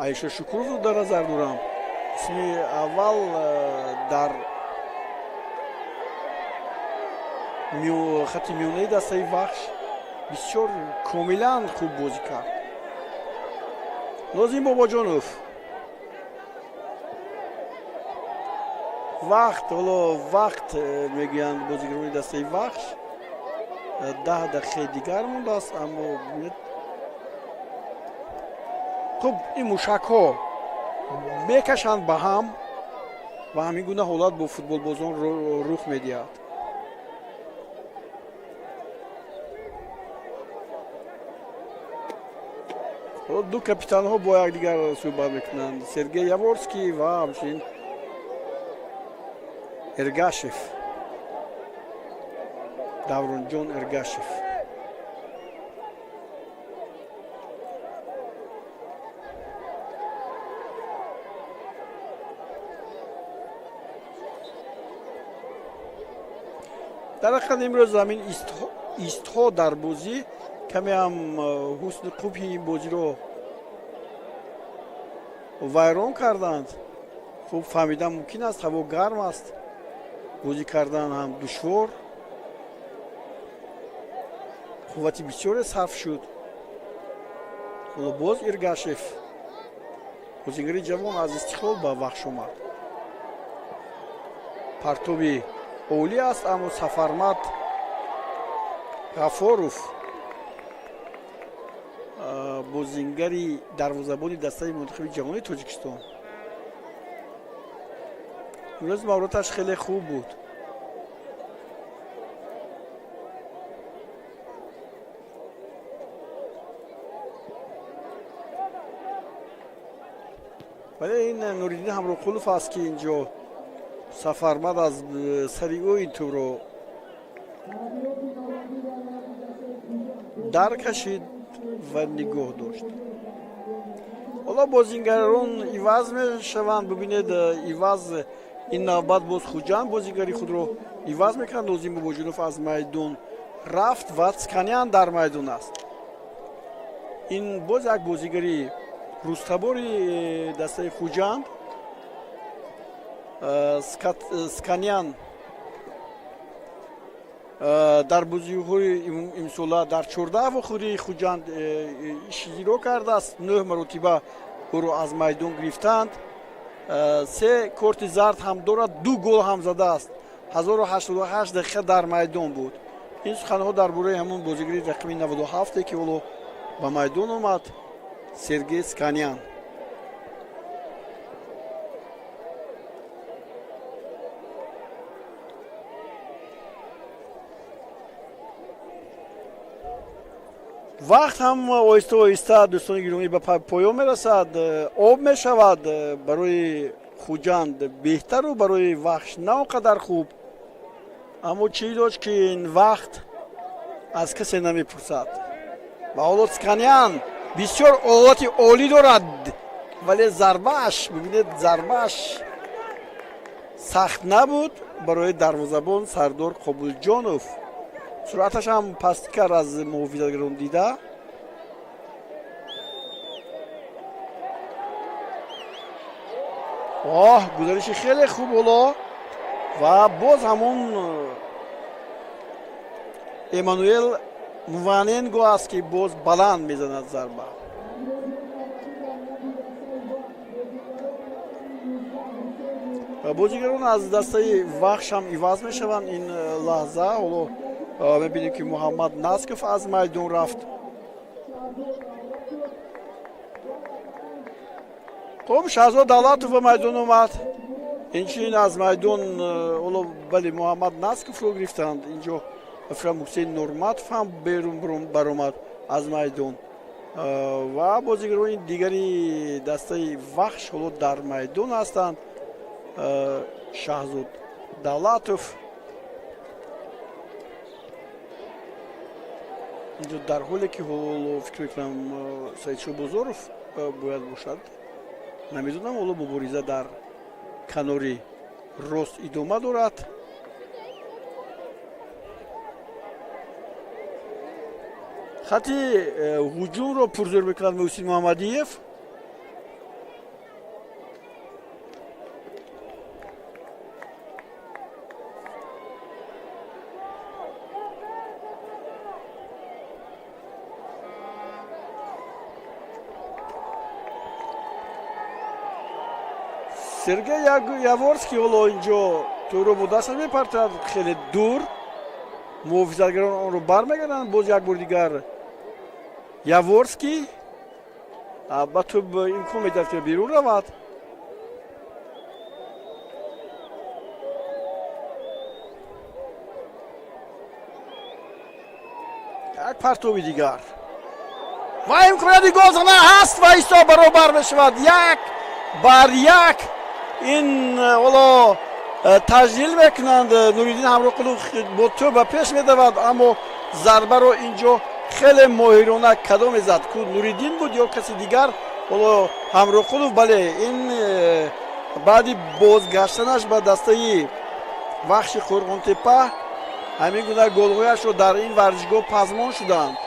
Аиша Шукуровро дар назар дорам. қисми аввал дар хати миёнаи дастаи Вахш бисёр комилан хуб бозӣ кард. Нозим Бобоҷонов вақт мегӯянд бозигарони дастаи Вахш. 10 дақиқаи дигар мондааст, аммо хуб ин мушакҳо мекашанд ба ҳам ва ҳамин гуна ҳолат бо футболбозон рух медиҳад. ду капитанҳо бо якдигар суҳбат мекунанд. Сергей Яворский ва ҳамчунин Эргашев, Давронҷон Эргашев. дар ҳақиқат имрӯз замин истҳо дар бозӣ каме ҳам ҳусни қубҳи ин бозиро вайрон карданд. хуб фаҳмидан мумкин аст, ҳаво гарм аст, бозӣ кардан ҳам душвор. қуввати бисёре сарф шуд. ҳоло боз Эргашев, бозигари ҷавон аз Истиқлол ба Вахш омад. партоби олӣ аст, аммо Сафармат Ғафоров, бозингари дарвозабони дастаи мунтахаби ҷаҳонии Тоҷикистон, имрӯз маврудаш хеле хуб буд. вале ин Нуриддин Ҳамроқулов аст ки инҷо Сафармат аз сари ӯ ин тӯбро даркашид ва нигоҳ дошт. ҳоло бозингарон иваз мешаванд. бубинед иваз ин навбат боз Хуҷанд бозигари худро иваз мекунад. Нозим Бобоҷонов аз майдон рафт ва Цканян дар майдон аст. ин боз як бозигари рӯстабори дастаи Хуҷанд. Сканян дар бозиҳои имсола дар 14 вохӯрии Хуҷанд ишгиро кардааст. 9 маротиба ӯро аз майдон гирифтанд. 3 корти зард ҳам дорад, 2 гол ҳам задааст. 1088 дақиқа дар майдон буд. ин суханҳо дар бораи ҳамон бозигари рақами 97 ки ҳоло ба майдон омад. Сергей Сканян. вақт ҳам оҳиста оҳиста дӯстони гиромӣ ба поён мерасад. об мешавад барои хуҷанд беҳтару барои вахш на он қадар хуб. аммо чӣ илоҷ ки ин вақт аз касе намепурсад. ва ҳоло Сканян бисёр олати олӣ дорад, вале зарбааш, бибинед, зарбааш сахт набуд барои дарвозабон Сардор Қобулҷонов. суръаташ ҳам пастӣ кард аз муҳофизатгарон дида. гузариши хеле хуб ҳоло ва боз ҳамон Эммануэл Муваненго аст ки боз баланд мезанад зарба. бозигарон аз дастаи вахш ҳам иваз мешаванд ин лаҳза. ҳоло мебинем ки Муҳаммад Насков аз майдон рафт. хуб, Шаҳзод Давлатов ба майдон омад. инчунин аз майдон ҳоло бали Муҳаммад Насковро гирифтанд. инҷо фирам Ҳусейн Нурматов ҳам берун баромад аз майдон. ва бозигарони дигари дастаи вахш ҳоло дар майдон ҳастанд. Шаҳзод Давлатов инҷо дар ҳоле ки ҳоло фикр мекунам Саидшоҳ Бозоров бояд бошад. намедонам, ҳоло мубориза дар канори рост идома дорад. хати ҳуҷумро пурзӯр мекунад Муҳсин Муҳаммадиев. Сергей Яворский ҳоло инҷо тӯро бо дасташ мепартад хеле дур. муҳофизатгарон онро бармегарданд. боз як бори дигар Яворский ба тӯб имкон медиҳад ки берун равад. як партови дигар ва имконияти гол ҳаст ва ҳисоб баробар мешавад. 1-1. ин ҳоло таҷдил мекунанд. Нуриддин Ҳамроқулов бо тӯб ба пеш медавад, аммо зарбаро инҷо хеле моҳирона кадом мезад. ку Нуриддин буд ё каси дигар? ҳоло Ҳамроқулов. бале, ин баъди бозгаштанаш ба дастаи вахши Қурғонтепа ҳамин гуна голҳояшро дар ин варзишгоҳ пазмон шуданд.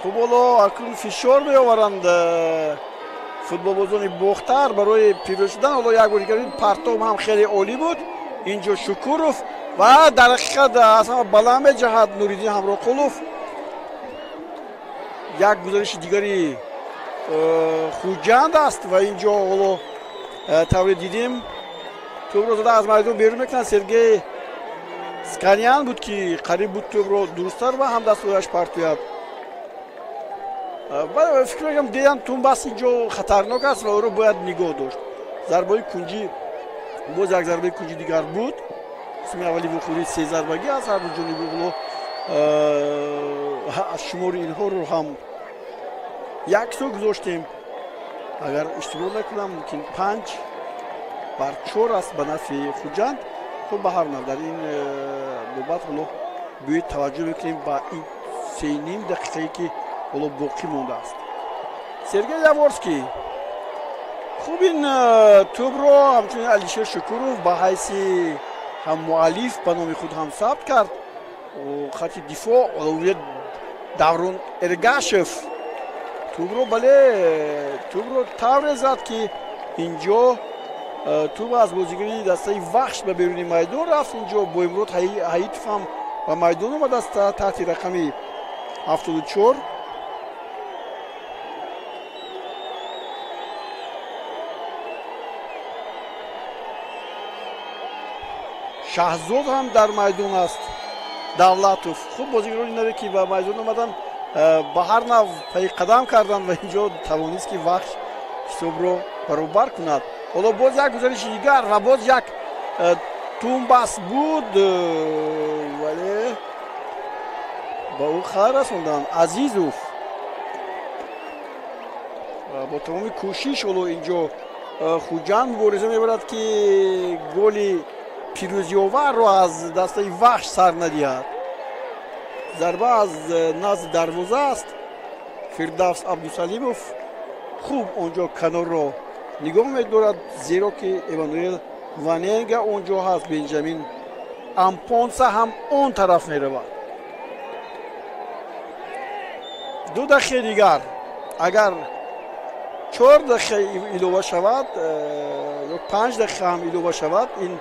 хуб, ҳоло акнун фишор меоваранд футболбозони бохтар барои пирӯз шудан. ҳоло як бори дигар партов ҳам хеле олӣ буд. инҷо Шукуров ва дар ҳақиқат аз ҳама баланд меҷаҳад Нуриддин Ҳамроқулов. як гузариши дигари хуҷанд аст ва инҷо ҳоло тавре дидем тӯбро зада аз майдон берун мекунад. Сергей Сканян буд ки қариб буд тӯбро дурусттар ва ҳамдастҳояш партояд. фикр мекунам дидам Тумбас инҷо хатарнок аст ва ӯро бояд нигоҳ дошт. зарбаи кунҷӣ, боз як зарбаи кунҷӣ дигар буд. қисми аввали вухӯрии 3 зарбагӣ аст ҳар ду ҷониби. ҳоло шумори инҳоро ҳам як сӯ гузоштем. агар иштибоҳ накунам мумкин 5-4 аст ба нафи хуҷанд. хуб, ба ҳар нав дар ин бобат ҳоло бояд таваҷҷӯҳ мекунем ба ин 3.5 дақиқае ки ҳоло боқӣ мондааст. Сергей Яворский хуб ин тӯбро ҳамчунин Алишер Шукуров ба ҳайси ҳам муаллиф ба номи худ ҳам сабт кард. хати дифоъ оловият Даврон Эргашев тӯбро бале тӯбро тавре зад ки инҷо тӯб аз бозигари дастаи вахш ба беруни майдон рафт. инҷо бо Имрод Ҳаитов ҳам ба майдон омадааст таҳти рақами 74. шаҳзод ҳам дар майдон аст. давлатов хуб бозигарони наве ки ба майдон омадан ба ҳар нав паи қадам кардан ва инҷо тавонист ки вахш ҳисобро баробар кунад. ҳоло боз як гузариши дигар ва боз як тумбас буд, вале ба ӯ хабар расонданд. Азизов бо тамоми кӯшиш ҳоло инҷо хуҷанд мубориза мебарад ки голи пирӯзиоварро аз дастаи вахш сар надиҳад. зарба аз назди дарвоза аст. фирдавс абдусалимов хуб онҷо канорро нигоҳ медорад, зеро ки Эммануэл Ваненга онҷо ҳаст. Бенҷамин Ампонса ҳам он тараф меравад. 2 дақиқа дигар, агар 4 дақиқа илова шавад ё 5 дақиқа ҳам илова шавад, ин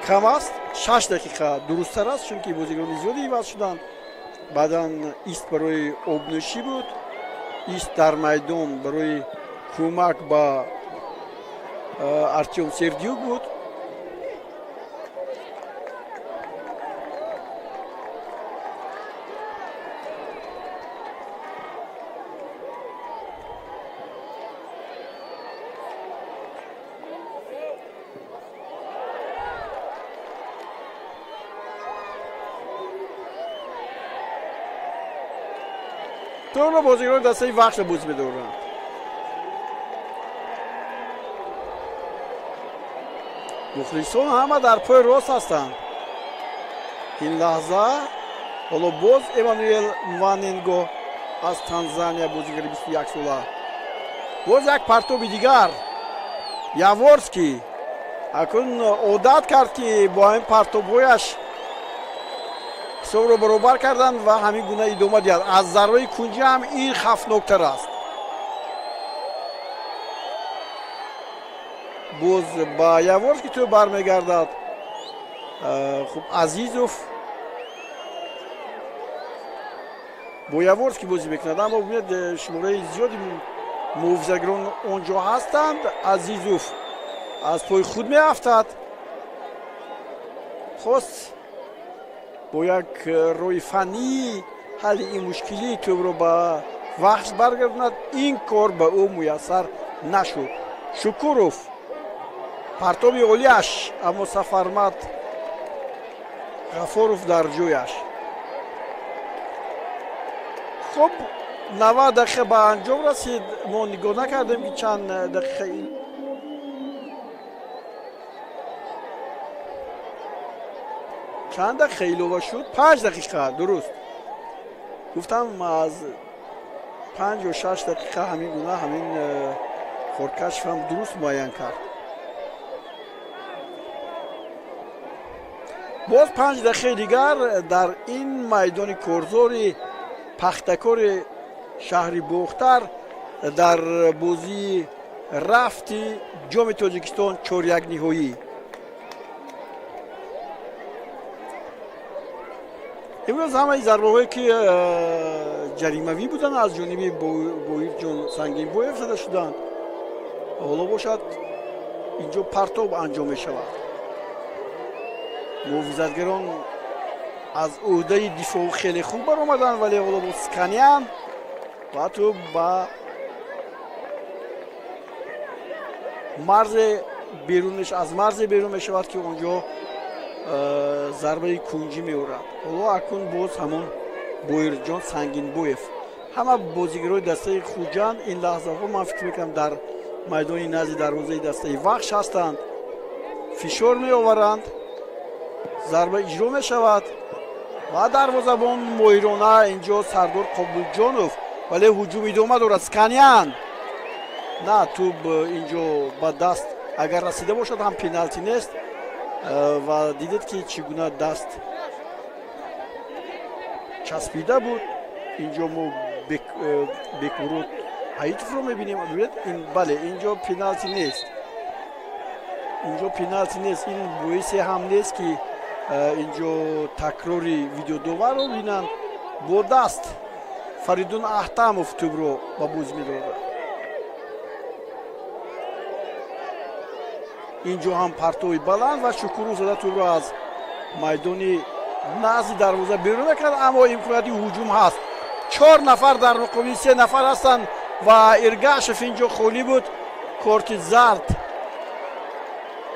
кам аст. 6 дақиқа дурусттар аст, чунки бозигарони зиёде иваз шуданд. баъдан ист барои обнӯшӣ буд, ист дар майдон барои кӯмак ба Артем Сердюк буд. тӯро бозигарони дастаи вахш буз медоранд. мухлисон ҳама дар пои рост ҳастанд. ин лаҳза ҳоло боз Эммануэл Ваненго аз Танзания, бозигари 21 сола. боз як партоби дигар. Яворский акун одат кард ки бо ҳамин партобҳояш ҳисобро баробар кардан ва ҳамин гуна идома диҳад. аз зарбаи кунҷӣ ҳам ин хафноктар аст. боз ба Яворский тӯ бармегардад. хуб Азизов бо Яворский бозӣ мекунад, аммо бинед шумораи зиёди муҳофизатгарон онҷо ҳастанд. Азизов аз пои худ меафтад. хост бо як роҳи фанӣ ҳалли ин мушкилии тӯбро ба вахш баргардонад. ин кор ба ӯ муяссар нашуд. Шукуров партоби олияш, аммо Сафармат Ғафоров дар ҷояш. хуб 90 дақиқа ба анҷом расид. мо нигоҳ накардем ки чанд дақиқа илова шуд. 5 дақиқа дуруст. гуфтам аз 5 ё 6 дақиқа ҳамин гуна ҳамин хоркашф ҳам дуруст муайян кард. боз 5 дақиқаи дигар дар ин майдони корзори пахтакори шаҳри Бохтар дар бозии рафти ҷоми Тоҷикистон 4-1 ниҳоӣ. имрӯз ҳамаи зарбаҳое ки ҷаримавӣ буданд аз ҷониби Боирҷон Сангинбоев зада шуданд. ҳоло бошад инҷо партоб анҷом мешавад. муҳофизатгарон аз ӯҳдаи дифоъ хеле хуб баромаданд, вале ҳоло бо Сканян ва ҳатто ба марзе берунеш аз марзе берун мешавад ки онҷо зарбаи кунҷӣ меорад. ҳоло акун боз ҳамон Боирҷон Сангинбоев. ҳама бозигарони дастаи хуҷанд ин лаҳзаҳо ман фикр мекунам дар майдони назди дарвозаи дастаи вахш ҳастанд. фишор меоваранд, зарба иҷро мешавад ва дарвозабон моҳирона инҷо Сардор Қобулҷонов, вале ҳуҷум идома дорад. Сканян на тӯб инҷо ба даст агар расида бошад ҳам пеналти нест ва дидед ки чӣ гуна даст часпида буд. инҷо мо Бекмурод Ҳаитовро мебинем. бале инҷо пеналти нест. инҷо пеналти нест. ин боисе ҳам нест ки инҷо такрори видеодоварро бинанд. бо даст Фаридун Аҳтамов тӯбро ба бӯз медорад. инҷо ҳам партои баланд ва Шукуров зада тӯбро аз майдони назди дарвоза берун мекунад, аммо имконияти ҳуҷум ҳаст. 4 нафар дар муқобили 3 нафар ҳастанд ва Эргашев инҷо холӣ буд. корти зард.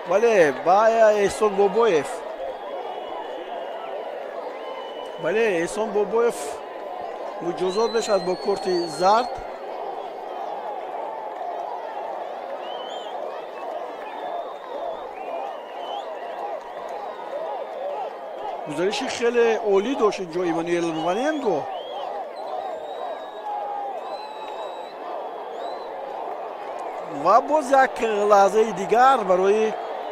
бале бая Эҳсон Бобоев. бале Эҳсон Бобоев муҷозот мешавад бо корти зард. гузариши хеле олӣ дошт инҷо Эммануэл Ваненго. ва боз як лаҳзаи дигар барои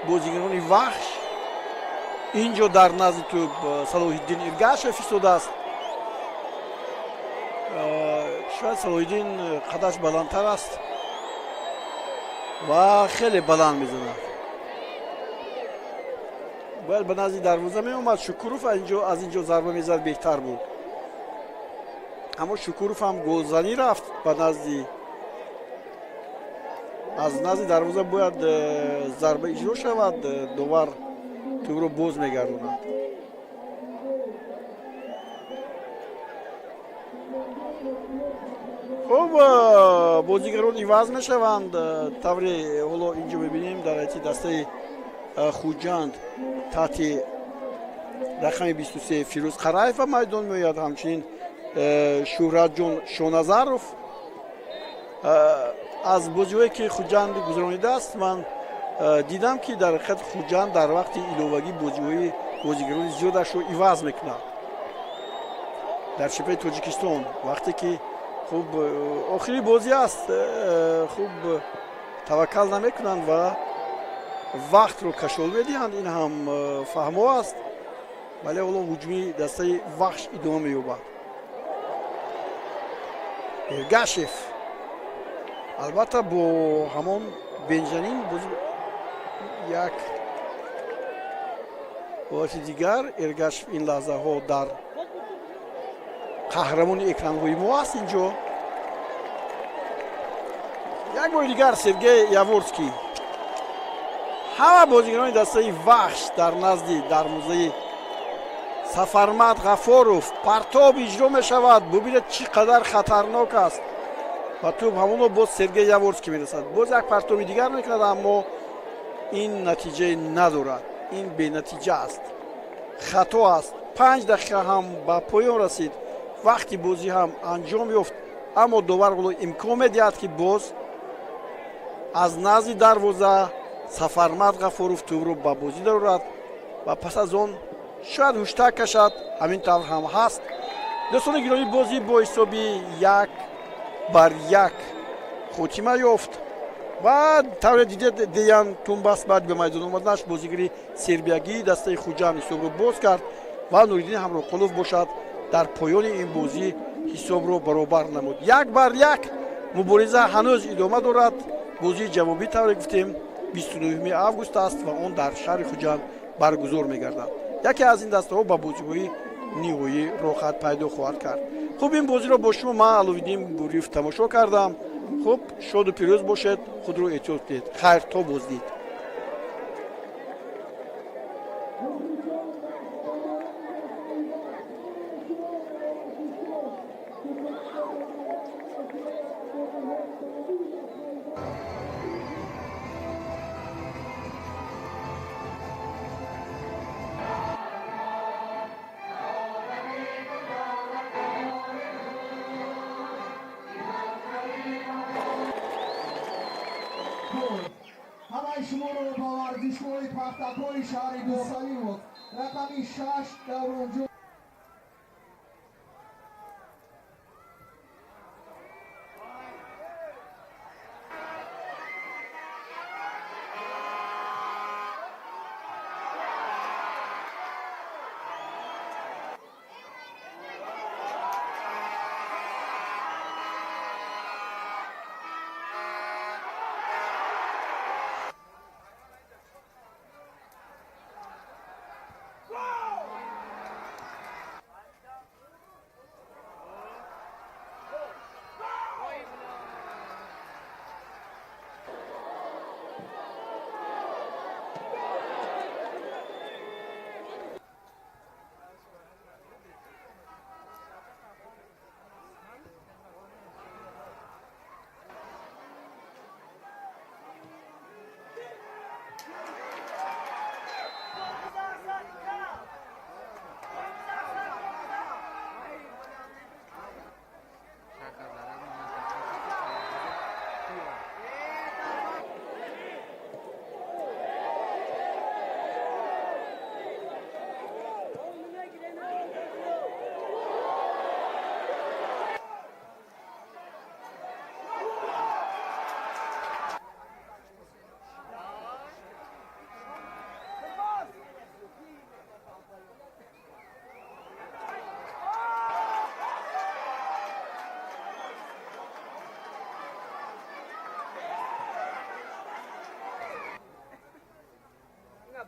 бозигарони вахш инҷо дар назди тӯб Салоҳиддин Эргашев истодааст. шояд Салоҳиддин қадаш баландтар аст ва хеле баланд мезанад. бояд ба назди дарвоза меомад. Шукуров аз инҷо зарба мезад беҳтар буд, аммо Шукуров ҳам голзанӣ рафт ба назди. аз назди дарвоза бояд зарба иҷро шавад. довар тӯбро боз мегардонад. хуб, бозигарон иваз мешаванд. тавре ҳоло инҷо мебинем дар ҳайати дастаи Хуҷанд таҳти рақами 23 Фирӯз Қараев ба майдон меояд, ҳамчунин Шӯҳратҷон Шоназаров. аз бозиҳое ки Хуҷанд гузаронидааст, ман дидам ки дар ҳақиқат Хуҷанд дар вақти иловагӣ бозиҳои бозигарони зиёдашро иваз мекунад. дар чепаи Тоҷикистон вақте ки хуб охири бозӣ аст, хуб таваккал намекунанд ва вақтро кашол медиҳанд. ин ҳам фаҳмо аст. вале ҳоло ҳуҷуми дастаи вахш идома меёбад. Эргашев албатта бо ҳамон Бенҷанин як ҳолати дигар. Эргашев ин лаҳзаҳо дар қаҳрамони экранҳои мо аст. инҷо як бори дигар Сергей Яворский. ҳама бозигарони дастаи вахш дар назди дарвозаи Сафармат Ғафоров партоб иҷро мешавад. бубинед чӣ қадар хатарнок аст. ва тӯб ҳамоно боз Сергей Яворский мерасад. боз як партоби дигар мекунад, аммо ин натиҷае надорад. ин бенатиҷа аст, хато аст. 5 дақиқа ҳам ба поён расид, вақти бозӣ ҳам анҷом ёфт, аммо довар ҳоло имкон медиҳад ки боз аз назди дарвоза Сафармат Ғафоров тӯбро ба бозӣ дарорад ва пас аз он шояд ҳуштак кашад. ҳамин тавр ҳам ҳаст. дӯстони гиромӣ, бозӣ бо ҳисоби 1-1 хотима ёфт. баъд тавре дидед Деян Тумбас баъд ба майдон омаданаш бозигари сербиягӣ дастаи Хуҷанд ҳисобро боз кард ва Нуриддин Ҳамроқулов бошад дар поёни ин бозӣ ҳисобро баробар намуд. 1-1 мубориза ҳанӯз идома дорад. бозии ҷавобӣ тавре гуфтем 29 август аст ва он дар шаҳри Хуҷанд баргузор мегардад. яке аз ин дастаҳо ба бозиҳои ниҳоӣ роҳат пайдо хоҳад кард. хуб, ин бозиро бо шумо ман Аловиддин Буриев тамошо кардам. хуб, шоду пирӯз бошед. худро эҳтиёт кунед. хайр, то боздид. ҳамаи шуморо ба варзишгоҳи пахтакои шаҳри Дусалимот рақами 6 Давронҷон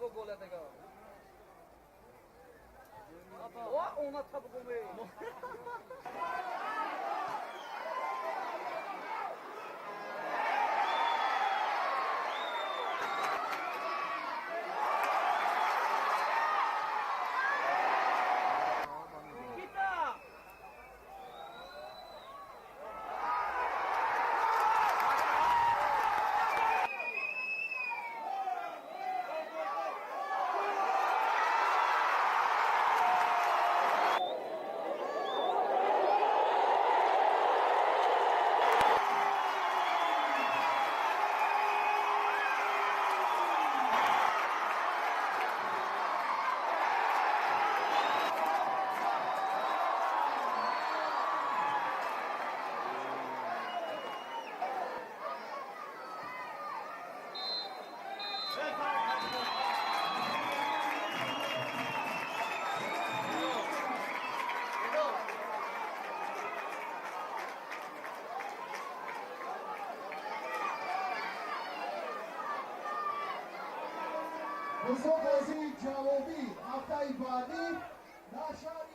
تابو گله دگا وا اومد تابو گله مسابقه جوابی هفته بعدی در شهر